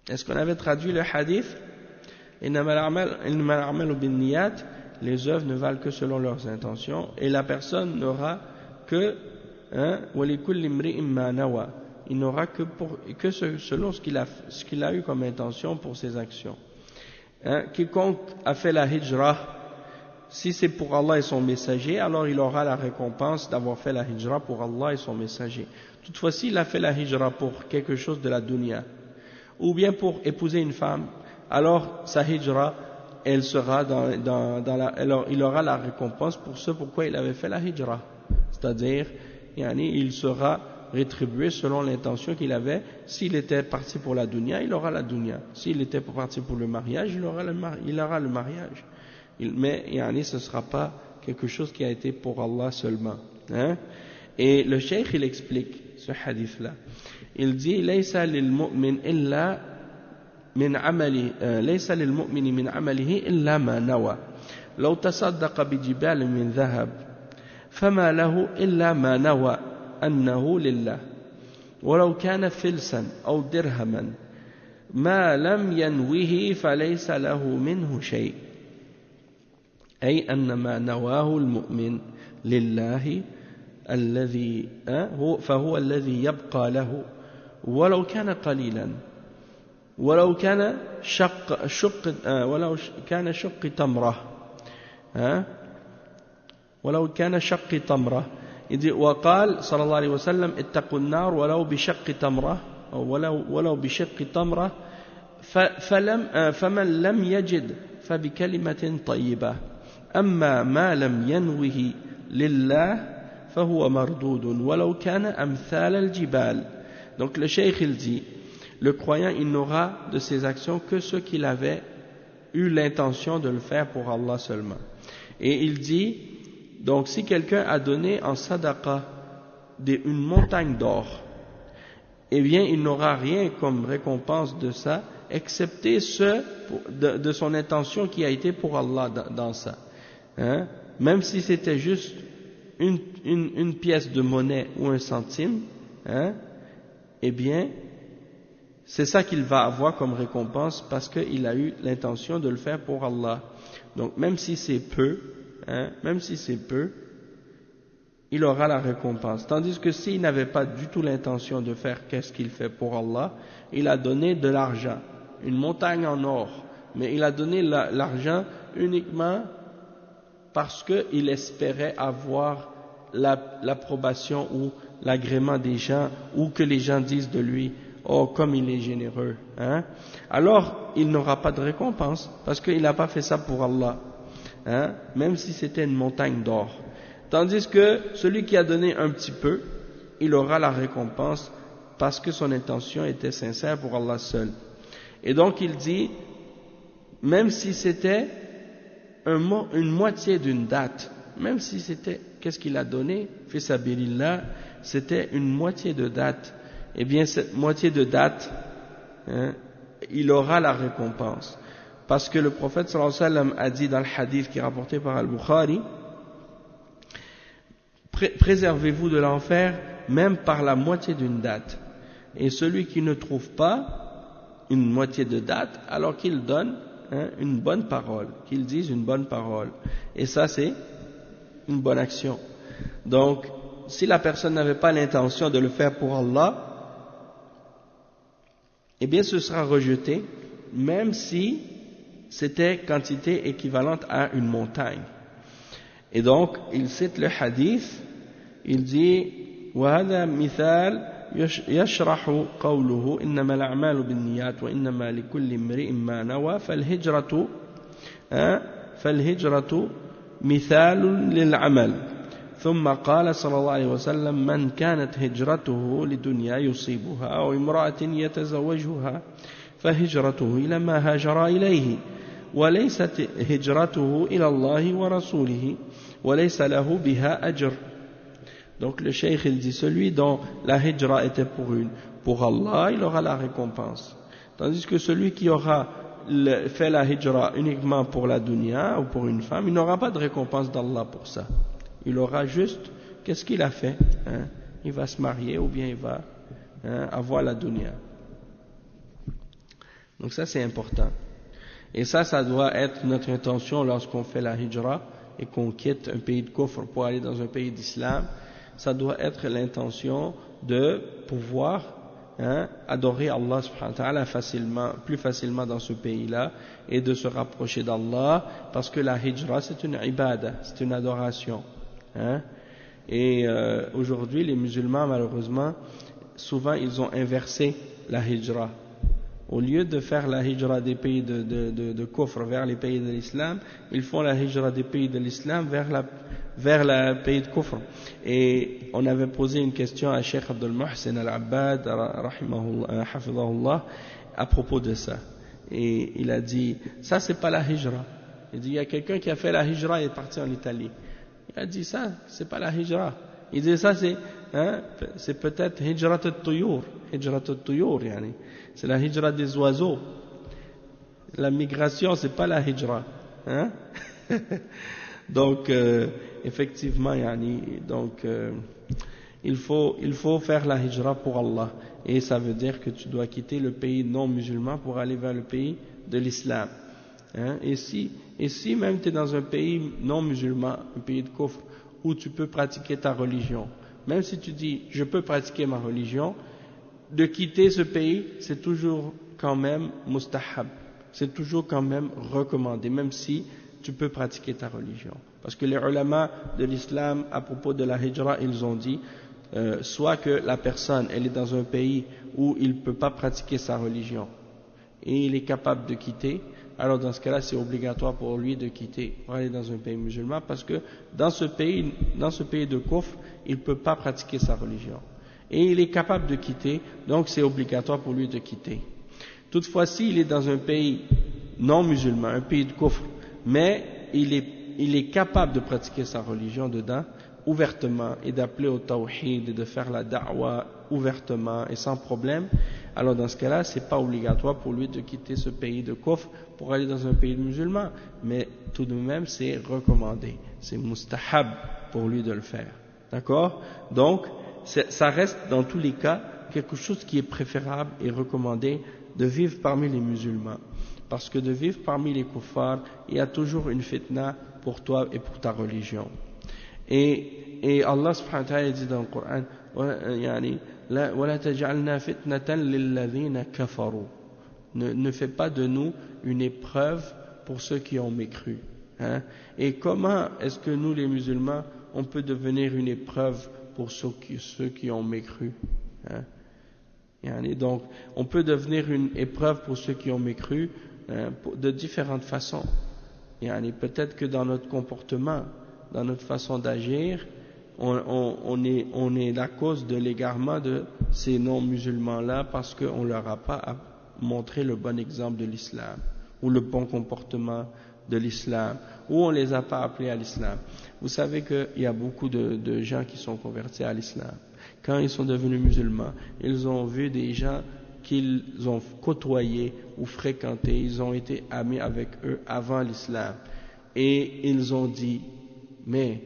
[SPEAKER 1] Est-ce qu'on avait traduit le hadith إِنَّمَا الْأَعْمَالُ بِالنِّيَّاتِ, les œuvres ne valent que selon leurs intentions, et la personne n'aura que il n'aura que selon ce qu'il a eu comme intention pour ses actions. Quiconque a fait la hijra, si c'est pour Allah et son messager, alors il aura la récompense d'avoir fait la hijra pour Allah et son messager. Toutefois, s'il a fait la hijra pour quelque chose de la dunya, ou bien pour épouser une femme, alors sa hijra, elle sera il aura la récompense pour ce pourquoi il avait fait la hijra. C'est-à-dire, il sera rétribué selon l'intention qu'il avait. S'il était parti pour la dunya, il aura la dunya. S'il était parti pour le mariage, il aura le mariage. Mais ce ne sera pas quelque chose qui a été pour Allah seulement. Et le cheikh, il explique ce hadith-là. Il dit, لَيْسَ لِلْمُؤْمِنِ إِلَّا من عمله ليس للمؤمن من عمله إلا ما نوى لو تصدق بجبال من ذهب فما له إلا ما نوى أنه لله ولو كان فلسا أو درهما ما لم ينوه فليس له منه شيء أي أن ما نواه المؤمن لله الذي فهو الذي يبقى له ولو كان قليلا ولو كان شق تمرة ولو كان شق تمرة وقال صلى الله عليه وسلم اتقوا النار ولو بشق تمرة أو ولو بشق تمرة فمن لم يجد فبكلمة طيبة أما ما لم ينوه لله فهو مردود ولو كان أمثال الجبال. Donc le cheikh il dit, le croyant il n'aura de ses actions que ce qu'il avait eu l'intention de le faire pour Allah seulement. Et il dit, donc si quelqu'un a donné en sadaqa une montagne d'or, eh bien il n'aura rien comme récompense de ça, excepté de son intention qui a été pour Allah dans ça. Même si c'était juste une pièce de monnaie ou un centime, eh bien, c'est ça qu'il va avoir comme récompense parce qu'il a eu l'intention de le faire pour Allah. Donc, même si c'est peu, il aura la récompense. Tandis que s'il n'avait pas du tout l'intention de faire qu'est-ce qu'il fait pour Allah, il a donné de l'argent, une montagne en or, mais il a donné l'argent uniquement parce qu'il espérait avoir l'approbation ou l'agrément des gens, ou que les gens disent de lui, oh comme il est généreux, alors il n'aura pas de récompense, parce qu'il n'a pas fait ça pour Allah, même si c'était une montagne d'or. Tandis que celui qui a donné un petit peu, il aura la récompense, parce que son intention était sincère pour Allah seul. Et donc il dit, même si c'était une moitié d'une date, même si c'était, qu'est-ce qu'il a donné, fi sabilillah, c'était une moitié de date, eh bien cette moitié de date, il aura la récompense. Parce que le prophète sallallahu alayhi wa sallam a dit dans le hadith qui est rapporté par Al-Bukhari, préservez-vous de l'enfer même par la moitié d'une date. Et celui qui ne trouve pas une moitié de date, alors qu'il donne une bonne parole, qu'il dise une bonne parole. Et ça, c'est une bonne action. Donc, si la personne n'avait pas l'intention de le faire pour Allah, eh bien, ce sera rejeté, même si c'était quantité équivalente à une montagne. Et donc, il cite le hadith, il dit, وهذا مثال يشرح قوله إنما الأعمال بالنيات وإنما لكل امرئ ما نوى فالهجرة مثال للعمل ثم قال صلى الله عليه وسلم من كانت هجرته لدنيا يصيبها أو امرأة يتزوجها فهجرته إلى ما هاجر إليه وليست هجرته إلى الله ورسوله وليس له بها أجر. Donc le cheikh il dit, celui dont la hijra était pour Allah, il aura la récompense. Tandis que celui qui aura fait la hijra uniquement pour la dunya ou pour une femme, il n'aura pas de récompense d'Allah pour ça. Il aura juste, qu'est-ce qu'il a fait, il va se marier ou bien il va avoir la dunya. Donc ça c'est important. Et ça doit être notre intention lorsqu'on fait la hijra et qu'on quitte un pays de kufr pour aller dans un pays d'islam. Ça doit être l'intention de pouvoir adorer Allah subhanahu wa ta'ala plus facilement dans ce pays-là et de se rapprocher d'Allah, parce que la hijra c'est une ibada, c'est une adoration. Et aujourd'hui les musulmans malheureusement souvent ils ont inversé la hijra. Au lieu de faire la hijra des pays de kufr vers les pays de l'islam, ils font la hijra des pays de l'islam vers le pays de kufr. Et on avait posé une question à Cheikh Abdul Muhsin Al-Abbad hafidhahullah à propos de ça. Et il a dit, ça c'est pas la hijra. Il dit, il y a quelqu'un qui a fait la hijra et est parti en Italie. Il a dit, ça c'est pas la hijra. Il dit, ça c'est peut-être hijrat al-tuyur, yani. C'est la hijra des oiseaux. La migration, c'est pas la hijra. Donc, effectivement, il faut faire la hijra pour Allah. Et ça veut dire que tu dois quitter le pays non musulman pour aller vers le pays de l'islam. Hein? Et si même tu es dans un pays non musulman, un pays de kufr, où tu peux pratiquer ta religion, même si tu dis je peux pratiquer ma religion, de quitter ce pays, c'est toujours quand même mustahab, c'est toujours quand même recommandé, même si tu peux pratiquer ta religion. Parce que les ulama de l'islam, à propos de la hijra, ils ont dit, soit que la personne, elle est dans un pays où il ne peut pas pratiquer sa religion, et il est capable de quitter, alors dans ce cas-là, c'est obligatoire pour lui de quitter, pour aller dans un pays musulman, parce que dans ce pays de kufr, il ne peut pas pratiquer sa religion. Et il est capable de quitter, donc c'est obligatoire pour lui de quitter. Toutefois, s'il est dans un pays non musulman, un pays de kufr, mais il est capable de pratiquer sa religion dedans, ouvertement, et d'appeler au tawhid, et de faire la da'wa ouvertement et sans problème, alors dans ce cas-là, c'est pas obligatoire pour lui de quitter ce pays de kufr pour aller dans un pays musulman, mais tout de même c'est recommandé, c'est mustahab pour lui de le faire. D'accord? Donc, ça reste dans tous les cas quelque chose qui est préférable et recommandé de vivre parmi les musulmans. Parce que de vivre parmi les kuffars, il y a toujours une fitna pour toi et pour ta religion. Et Allah subhanahu wa ta'ala dit dans le Coran, وَلَا تَجْعَلْنَا فِتْنَةً لِلَّذِينَ كَفَرُوا. Ne fais pas de nous une épreuve pour ceux qui ont mécru. Hein? Et comment est-ce que nous les musulmans, on peut devenir une épreuve pour ceux qui ont mécru? Hein? Donc, on peut devenir une épreuve pour ceux qui ont mécru de différentes façons. Peut-être que dans notre comportement, dans notre façon d'agir, on est la cause de l'égarement de ces non-musulmans-là parce qu'on ne leur a pas montré le bon exemple de l'islam ou le bon comportement de l'islam, ou on ne les a pas appelés à l'islam. Vous savez qu'il y a beaucoup de gens qui sont convertis à l'islam. Quand ils sont devenus musulmans, ils ont vu des gens qu'ils ont côtoyés ou fréquentés, ils ont été amis avec eux avant l'islam. Et ils ont dit, mais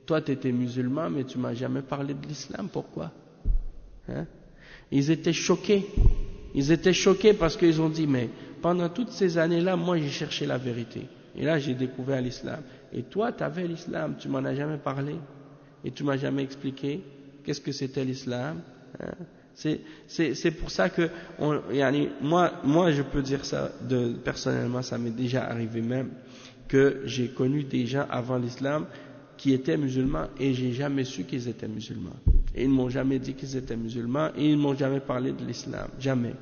[SPEAKER 1] toi tu étais musulman, mais tu m'as jamais parlé de l'islam, pourquoi? Hein? Ils étaient choqués parce qu'ils ont dit, mais pendant toutes ces années-là, moi j'ai cherché la vérité. Et là j'ai découvert l'islam. Et toi tu avais l'islam, tu m'en as jamais parlé. Et tu m'as jamais expliqué qu'est-ce que c'était l'islam. Hein? C'est pour ça que, moi je peux dire ça, personnellement ça m'est déjà arrivé même, que j'ai connu des gens avant l'islam qui étaient musulmans et j'ai jamais su qu'ils étaient musulmans. Et ils m'ont jamais dit qu'ils étaient musulmans et ils m'ont jamais parlé de l'islam, jamais.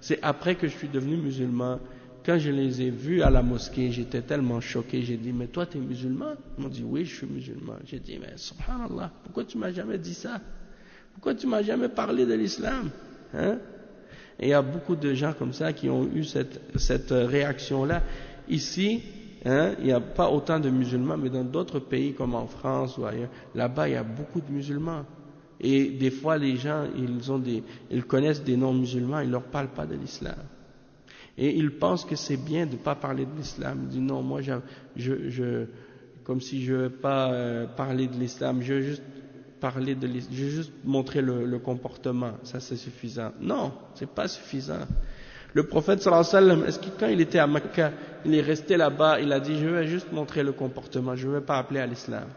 [SPEAKER 1] C'est après que je suis devenu musulman, quand je les ai vus à la mosquée, j'étais tellement choqué, j'ai dit, mais toi tu es musulman? Ils m'ont dit, oui je suis musulman. J'ai dit, mais subhanallah, pourquoi tu m'as jamais dit ça? Pourquoi tu m'as jamais parlé de l'islam? Hein? Et il y a beaucoup de gens comme ça qui ont eu cette réaction-là. Ici, hein, il n'y a pas autant de musulmans, mais dans d'autres pays comme en France ou ailleurs, là-bas il y a beaucoup de musulmans. Et des fois les gens, ils connaissent des non-musulmans, ils ne leur parlent pas de l'islam. Et ils pensent que c'est bien de ne pas parler de l'islam. Ils disent non, moi comme si je ne veux pas parler de l'islam, je veux juste je vais juste montrer le comportement, ça c'est suffisant. Non, c'est pas suffisant. Le prophète sallallahu alayhi wa sallam, est-ce que quand il était à Mecca, il est resté là-bas, il a dit je vais juste montrer le comportement, je ne vais pas appeler à l'islam.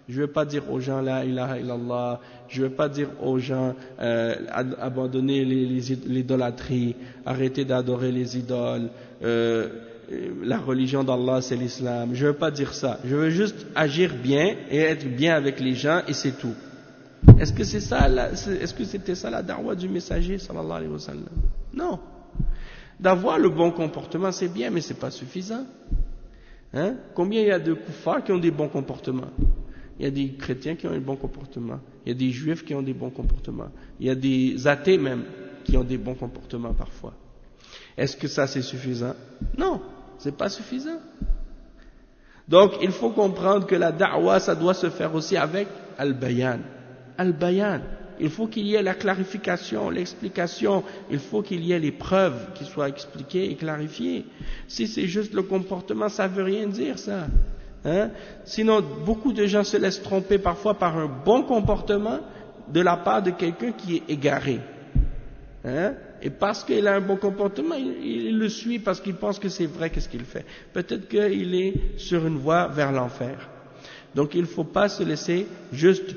[SPEAKER 1] Je ne vais pas dire aux gens la ilaha illallah, je ne vais pas dire aux gens abandonner l'idolâtrie, arrêter d'adorer les idoles, la religion d'Allah c'est l'islam. Je ne veux pas dire ça. Je veux juste agir bien et être bien avec les gens et c'est tout. Est-ce que c'était ça la da'wa du messager sallallahu alayhi wa sallam? Non. D'avoir le bon comportement c'est bien mais c'est pas suffisant. Hein? Combien il y a de kuffars qui ont des bons comportements? Il y a des chrétiens qui ont des bons comportements. Il y a des juifs qui ont des bons comportements. Il y a des athées même qui ont des bons comportements parfois. Est-ce que ça c'est suffisant? Non, c'est pas suffisant. Donc il faut comprendre que la da'wa ça doit se faire aussi avec al-bayan. Al-bayan, il faut qu'il y ait la clarification, l'explication, il faut qu'il y ait les preuves qui soient expliquées et clarifiées. Si c'est juste le comportement, ça veut rien dire ça. Hein? Sinon, beaucoup de gens se laissent tromper parfois par un bon comportement de la part de quelqu'un qui est égaré. Hein? Et parce qu'il a un bon comportement, il le suit parce qu'il pense que c'est vrai qu'est-ce qu'il fait. Peut-être qu'il est sur une voie vers l'enfer. Donc il ne faut pas se laisser juste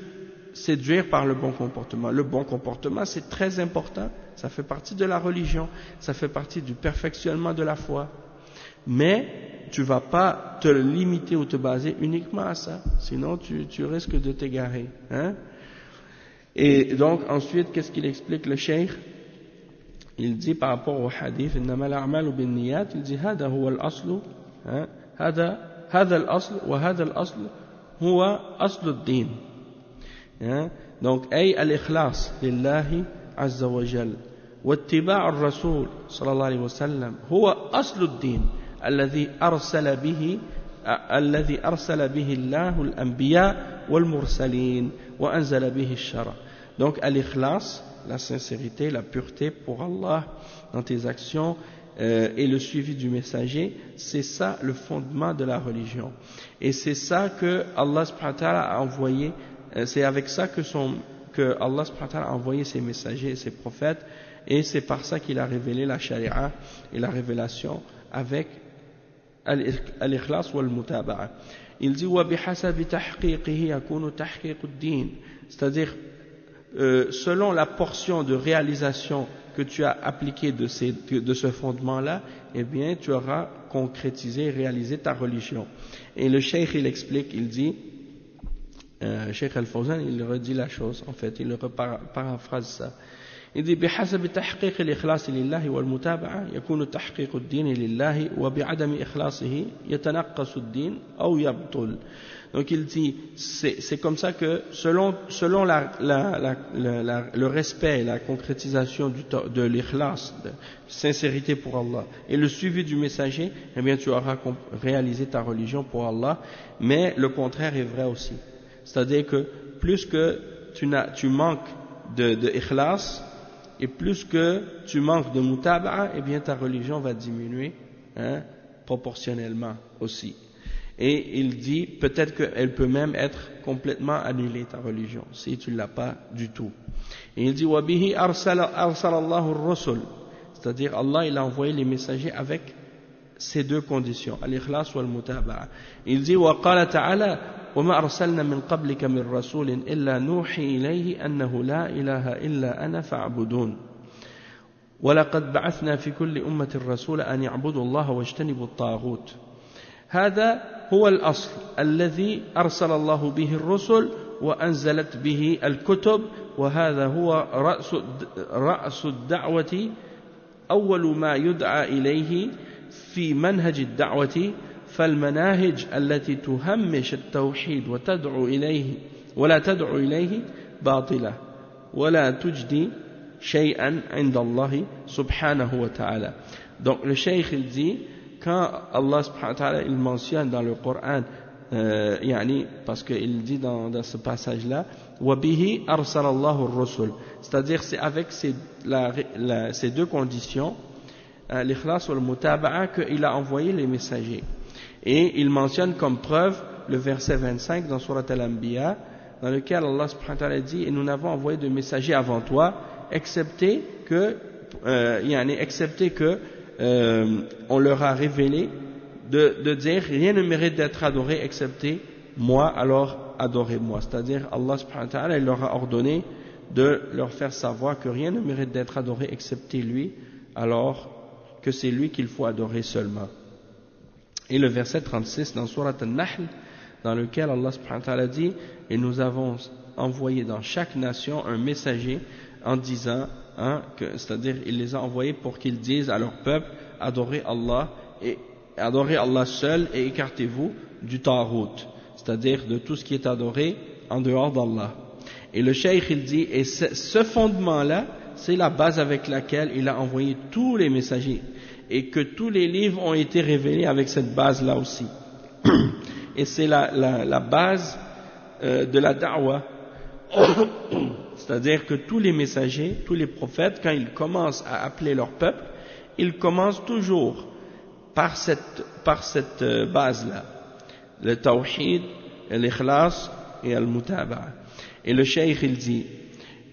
[SPEAKER 1] séduire par le bon comportement. Le bon comportement, c'est très important. Ça fait partie de la religion. Ça fait partie du perfectionnement de la foi. Mais tu ne vas pas te limiter ou te baser uniquement à ça. Sinon, tu risques de t'égarer. Hein? Et donc, ensuite, qu'est-ce qu'il explique le cheikh? Il dit par rapport au hadith, إنما الأعمال بالنيات, il dit هذا هو الأصل, هذا الأصل وهذا الأصل هو أصل الدين. Donc, أي الإخلاص لله عز وجل واتباع الرسول صلى الله عليه وسلم هو أصل الدين الذي أرسل به الله الأنبياء والمرسلين وأنزل به الشرع. Donc, al-ikhlas, la sincérité, la pureté pour Allah dans tes actions et le suivi du messager, c'est ça le fondement de la religion. Et c'est ça que Allah subhanahu wa ta'ala a envoyé, c'est avec ça que Allah subhanahu wa ta'ala a envoyé ses messagers et ses prophètes, et c'est par ça qu'il a révélé la charia et la révélation avec al-ikhlas wal-mutaba'a. Il dit wa bihasabi tahqiqihi yakunu tahqiq ad-din, c'est-à-dire selon la portion de réalisation que tu as appliquée de ce fondement-là, eh bien, tu auras concrétisé, réalisé ta religion. Et le cheikh, il explique, il dit, Cheikh Al-Fawzan, il redit la chose, en fait, il paraphrase ça. Il dit, بحسب تحقيق الإخلاص لله والمتابعة يكون تحقيق الدين لله وبعدم إخلاصه يتنقص الدين أو يبطل. Donc il dit, c'est comme ça que selon le respect et la concrétisation de l'ikhlas, de sincérité pour Allah, et le suivi du messager, eh bien tu auras réalisé ta religion pour Allah, mais le contraire est vrai aussi. C'est-à-dire que plus que tu manques de ikhlas, et plus que tu manques de mutaba'a, eh bien ta religion va diminuer proportionnellement aussi. Et il dit, peut-être qu'elle peut même être complètement annulée, ta religion, si tu ne l'as pas du tout. Et il dit, وَبِهِ أَرْسَلَ اللَّهُ الرُّسُلِ, c'est-à-dire Allah, il a envoyé les messagers avec ces deux conditions, al-ikhlas wal-mutaba'a. Il dit, وَقَالَ تَعَالَى وَمَا أَرْسَلْنَا مِنْ قَبْلِكَ مِنْ رَسُولٍ إِلَّا نُوحِي إِلَيْهِ أَنَّهُ لَا إِلَهَ إِلَّا أَنَا فَاعْبُدُونِ وَلَقَدْ بَعَثْنَا فِي كُلِّ أُمَّةٍ رَسُولًا أَنْ يَعْبُدُوا اللَّهَ وَاجْتَنِبُوا الطَّاغُوتَ. هذا هو الأصل الذي أرسل الله به الرسل وأنزلت به الكتب وهذا هو رأس الدعوة أول ما يدعى إليه في منهج الدعوة فالمناهج التي تهمش التوحيد وتدعو إليه ولا تدعو إليه باطلة ولا تجدي شيئا عند الله سبحانه وتعالى. Donc le cheikh il dit, quand Allah subhanahu wa ta'ala il mentionne dans le Coran, parce qu'il dit dans ce passage-là, وَبِهِ أَرْسَلَ اللَّهُ الرُّسُلِ, c'est-à-dire c'est avec ces deux conditions, l'ikhlas ou le mutaba'a, qu'il a envoyé les messagers. Et il mentionne comme preuve le verset 25 dans Surat Al-Anbiya, dans lequel Allah subhanahu wa ta'ala dit, et nous n'avons envoyé de messagers avant toi, excepté que on leur a révélé de dire rien ne mérite d'être adoré excepté moi, alors adorez-moi. C'est-à-dire Allah subhanahu wa ta'ala il leur a ordonné de leur faire savoir que rien ne mérite d'être adoré excepté lui, alors que c'est lui qu'il faut adorer seulement. Et le verset 36 dans Surat Al-Nahl, dans lequel Allah subhanahu wa ta'ala dit, et nous avons envoyé dans chaque nation un messager en disant, c'est-à-dire il les a envoyés pour qu'ils disent à leur peuple, adorez Allah seul et écartez-vous du tarout, c'est-à-dire de tout ce qui est adoré en dehors d'Allah. Et le cheikh il dit, et ce fondement-là, c'est la base avec laquelle il a envoyé tous les messagers, et que tous les livres ont été révélés avec cette base-là aussi. Et c'est la base de la da'wah. C'est-à-dire que tous les messagers, tous les prophètes, quand ils commencent à appeler leur peuple, ils commencent toujours par cette base-là. le tawhid, l'ikhlas et al-mutaba'a. Et le cheikh il dit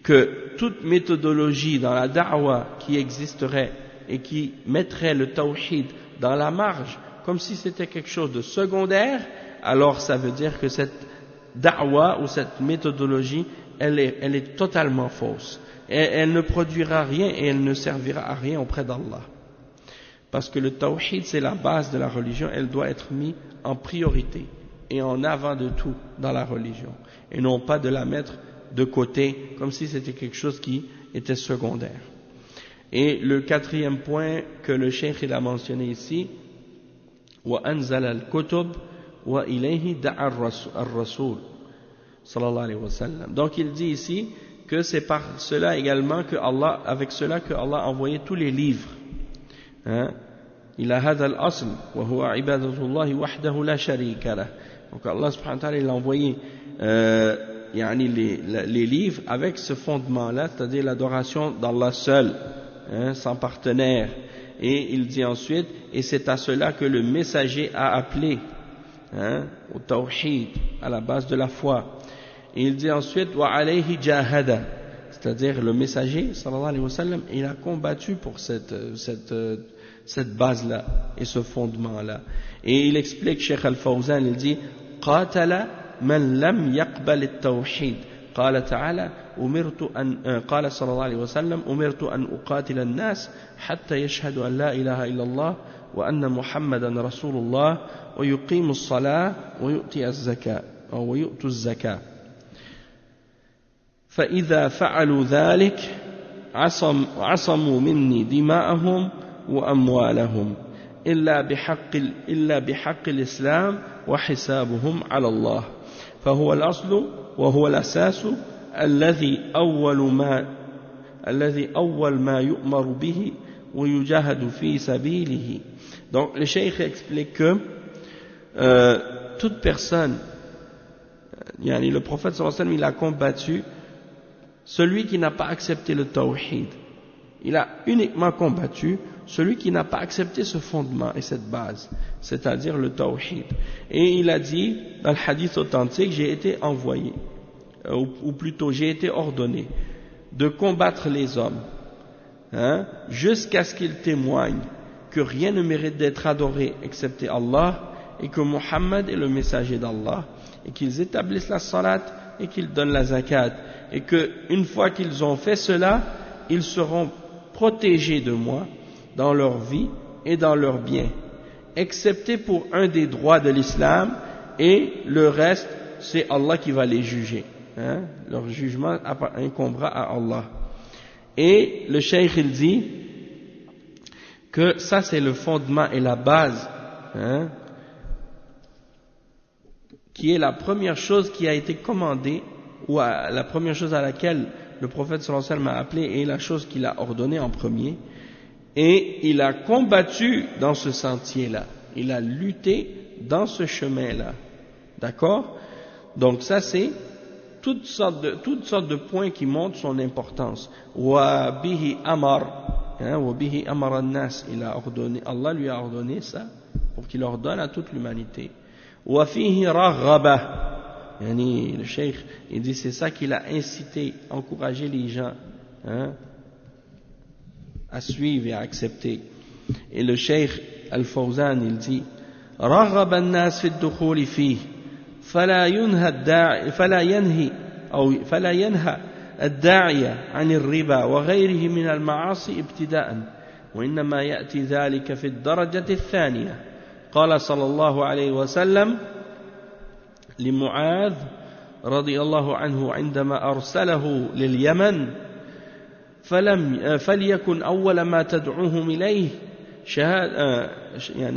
[SPEAKER 1] que toute méthodologie dans la da'wa qui existerait et qui mettrait le tawhid dans la marge comme si c'était quelque chose de secondaire, alors ça veut dire que cette da'wa ou cette méthodologie elle est totalement fausse. Elle ne produira rien et elle ne servira à rien auprès d'Allah. Parce que le tawhid, c'est la base de la religion, elle doit être mise en priorité et en avant de tout dans la religion. Et non pas de la mettre de côté comme si c'était quelque chose qui était secondaire. Et le quatrième point que le cheikh il a mentionné ici, وَأَنزَلَ الْكُتُبِ وَإِلَيْهِ دَعَ الرَّسُولِ sallallahu alayhi wa sallam. Donc il dit ici que c'est par cela également que Allah, avec cela que Allah a envoyé tous les livres. Il a hadha al-asl wa huwa ibadatullahi wahdahu la sharika lah. Donc Allah subhanahu wa ta'ala il a envoyé les livres avec ce fondement-là, c'est-à-dire l'adoration d'Allah seul, sans partenaire. Et il dit ensuite, et c'est à cela que le messager a appelé, au tawhid, à la base de la foi. Et il dit ensuite, wa alayhi jahada, c'est-à-dire le messager, sallallahu alayhi wa sallam, il a combattu pour cette base-là et ce fondement-là. Et il explique, Cheikh Al-Fawzan, il dit, qatala man lam yaqbal at-tawhid. قال تعالى قال صلى الله عليه وسلم أمرت أن أقاتل الناس حتى يشهدوا أن لا إله إلا الله وأن محمدا رسول الله ويقيموا الصلاة ويؤتوا الزكاة فإذا فعلوا ذلك عصموا مني دماءهم وأموالهم إلا بحق الإسلام وحسابهم على الله فهو الأصل وهو الأساس الذي أول ما يؤمر به ويجاهد في سبيله. Donc le cheikh explique que toute personne, le prophète sallallahu alayhi wa sallam, il a combattu celui qui n'a pas accepté le tawhid. Il a uniquement combattu celui qui n'a pas accepté ce fondement et cette base, c'est-à-dire le tawhid. Et il a dit dans le hadith authentique, j'ai été envoyé, ou plutôt j'ai été ordonné de combattre les hommes, jusqu'à ce qu'ils témoignent que rien ne mérite d'être adoré excepté Allah et que Muhammad est le messager d'Allah, et qu'ils établissent la salat et qu'ils donnent la zakat, et que une fois qu'ils ont fait cela, ils seront protégés de moi dans leur vie et dans leurs biens, excepté pour un des droits de l'islam, et le reste c'est Allah qui va les juger. Leur jugement incombera à Allah. Et le cheikh il dit que ça c'est le fondement et la base, qui est la première chose qui a été commandée, ou la première chose à laquelle le prophète sallallahu alayhi wa sallam a appelé, et la chose qu'il a ordonnée en premier. Et il a combattu dans ce sentier-là, il a lutté dans ce chemin-là, d'accord? Donc ça c'est toutes sortes de points qui montrent son importance. Wa bihi amar, wa bihi amar an-nas, il a ordonné, Allah lui a ordonné ça pour qu'il ordonne à toute l'humanité. Wa fihi raghaba, le cheikh il dit c'est ça qu'il a incité, encouragé les gens à suivre et à accepter. Et le cheikh Al-Fawzan il dit raghaba an-nas fi ad-dukhul fihi فلا ينهى الداعية عن الربا وغيره من المعاصي ابتداء وإنما يأتي ذلك في الدرجة الثانية. قال صلى الله عليه وسلم لمعاذ رضي الله عنه عندما أرسله لليمن فليكن أول ما تدعوهم إليه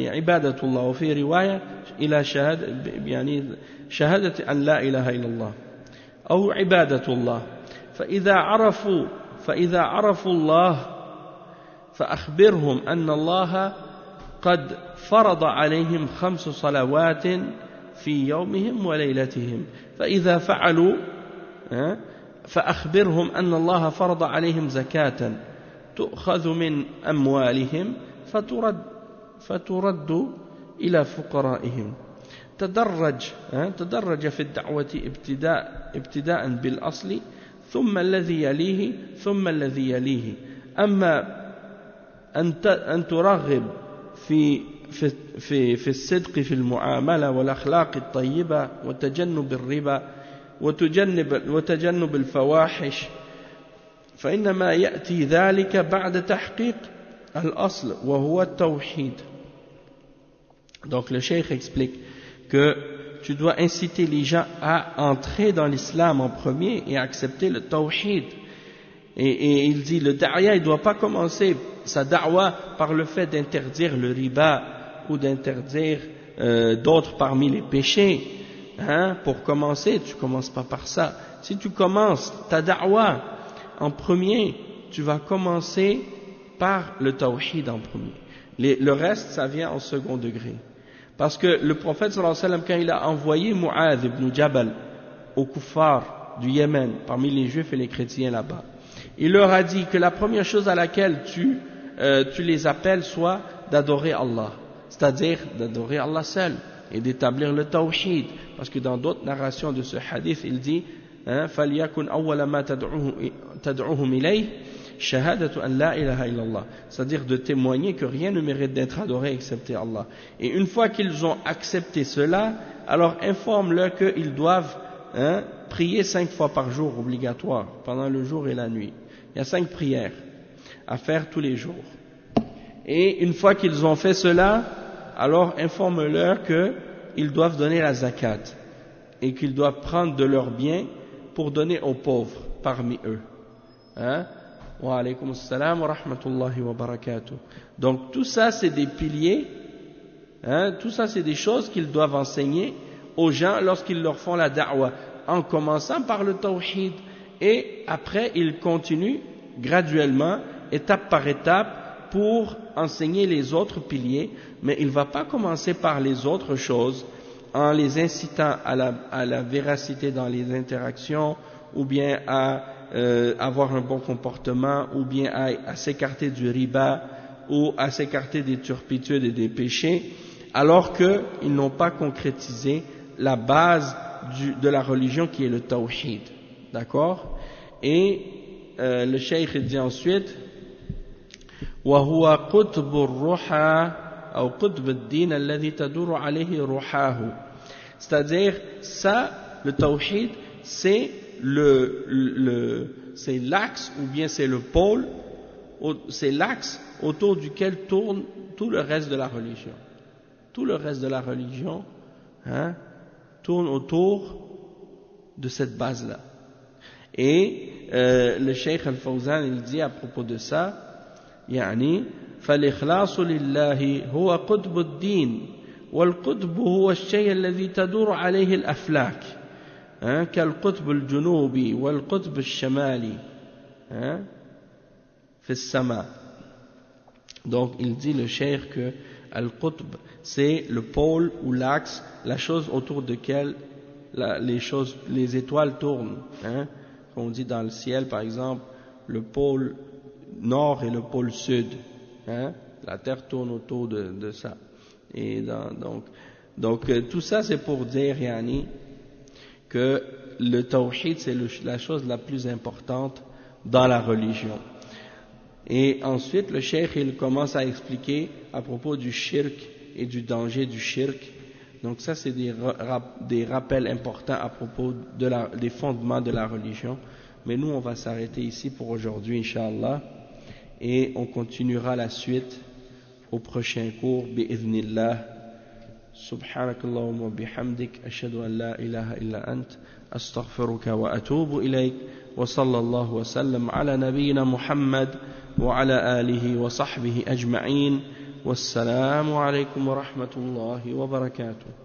[SPEAKER 1] عبادة الله، وفي رواية إلى شهادة أن لا إله إلا الله أو عبادة الله، فإذا عرفوا الله فأخبرهم أن الله قد فرض عليهم 5 صلوات في يومهم وليلتهم، فإذا فعلوا فأخبرهم أن الله فرض عليهم زكاة تؤخذ من أموالهم فترد إلى فقرائهم. تدرج في الدعوة ابتداء بالأصل ثم الذي يليه ثم الذي يليه. أما أن ترغب في الصدق في المعاملة والأخلاق الطيبة وتجنب الربا وتجنب الفواحش، فإنما يأتي ذلك بعد تحقيق الأصل وهو التوحيد. Donc le cheikh explique que tu dois inciter les gens à entrer dans l'islam en premier et à accepter le tawhid. Et il dit, le da'ya, il ne doit pas commencer sa da'wa par le fait d'interdire le riba ou d'interdire d'autres parmi les péchés. Pour commencer, tu ne commences pas par ça. Si tu commences ta da'wa en premier, tu vas commencer par le tawhid en premier. Le reste, ça vient en second degré. Parce que le prophète sallallahu alayhi wa sallam, quand il a envoyé Mu'adh ibn Jabal aux kuffars du Yémen, parmi les juifs et les chrétiens là-bas, il leur a dit que la première chose à laquelle tu les appelles soit d'adorer Allah, c'est-à-dire d'adorer Allah seul et d'établir le tawhid. Parce que dans d'autres narrations de ce hadith, il dit فَلْيَكُنْ أَوَّلَ مَا تَدْعُوهُمْ إِلَيْهِ شهادة أن لا إله إلا الله, c'est-à-dire de témoigner que rien ne mérite d'être adoré excepté Allah. Et une fois qu'ils ont accepté cela, alors informe-leur qu'ils doivent prier 5 fois par jour, obligatoire, pendant le jour et la nuit. Il y a 5 prières à faire tous les jours. Et une fois qu'ils ont fait cela, alors informe-leur qu'ils doivent donner la zakat et qu'ils doivent prendre de leurs biens pour donner aux pauvres parmi eux. Wa alaykum assalam wa rahmatullahi wa barakatuh. Donc tout ça c'est des piliers, tout ça c'est des choses qu'ils doivent enseigner aux gens lorsqu'ils leur font la da'wa, en commençant par le tawhid, et après ils continuent graduellement, étape par étape, pour enseigner les autres piliers, mais il ne va pas commencer par les autres choses en les incitant à la véracité dans les interactions, ou bien à avoir un bon comportement, ou bien à s'écarter du riba, ou à s'écarter des turpitudes et des péchés, alors qu'ils n'ont pas concrétisé la base de la religion qui est le tawhid. D'accord? Et le cheikh dit ensuite وهو قطب الروحى أو قطب الدين الذي تدور عليه روحاه, c'est-à-dire ça, le tawhid, c'est c'est l'axe, ou bien c'est le pôle, c'est l'axe autour duquel tourne tout le reste de la religion. Tout le reste de la religion tourne autour de cette base-là. Et le Cheikh Al-Fawzan, il dit à propos de ça, يعني فالإخلاص لله هو قطب الدين والقطب هو الشيء الذي تدور عليه الأفلاك كالقطب الجنوبي والقطب الشمالي في السماء. Donc il dit le cheikh que Al-Qutb c'est le pôle ou l'axe, la chose autour de laquelle les étoiles tournent. On dit dans le ciel par exemple le pôle nord et le pôle sud. La terre tourne autour de ça. Et donc tout ça c'est pour dire yani, que le tawhid c'est la chose la plus importante dans la religion. Et ensuite le cheikh il commence à expliquer à propos du shirk et du danger du shirk. Donc ça c'est des rappels importants à propos des fondements de la religion. Mais nous on va s'arrêter ici pour aujourd'hui Inch'Allah, et on continuera la suite au prochain cours bi'idhnillah. سبحانك اللهم وبحمدك أشهد أن لا إله إلا أنت أستغفرك وأتوب إليك وصلى الله وسلم على نبينا محمد وعلى آله وصحبه أجمعين والسلام عليكم ورحمة الله وبركاته.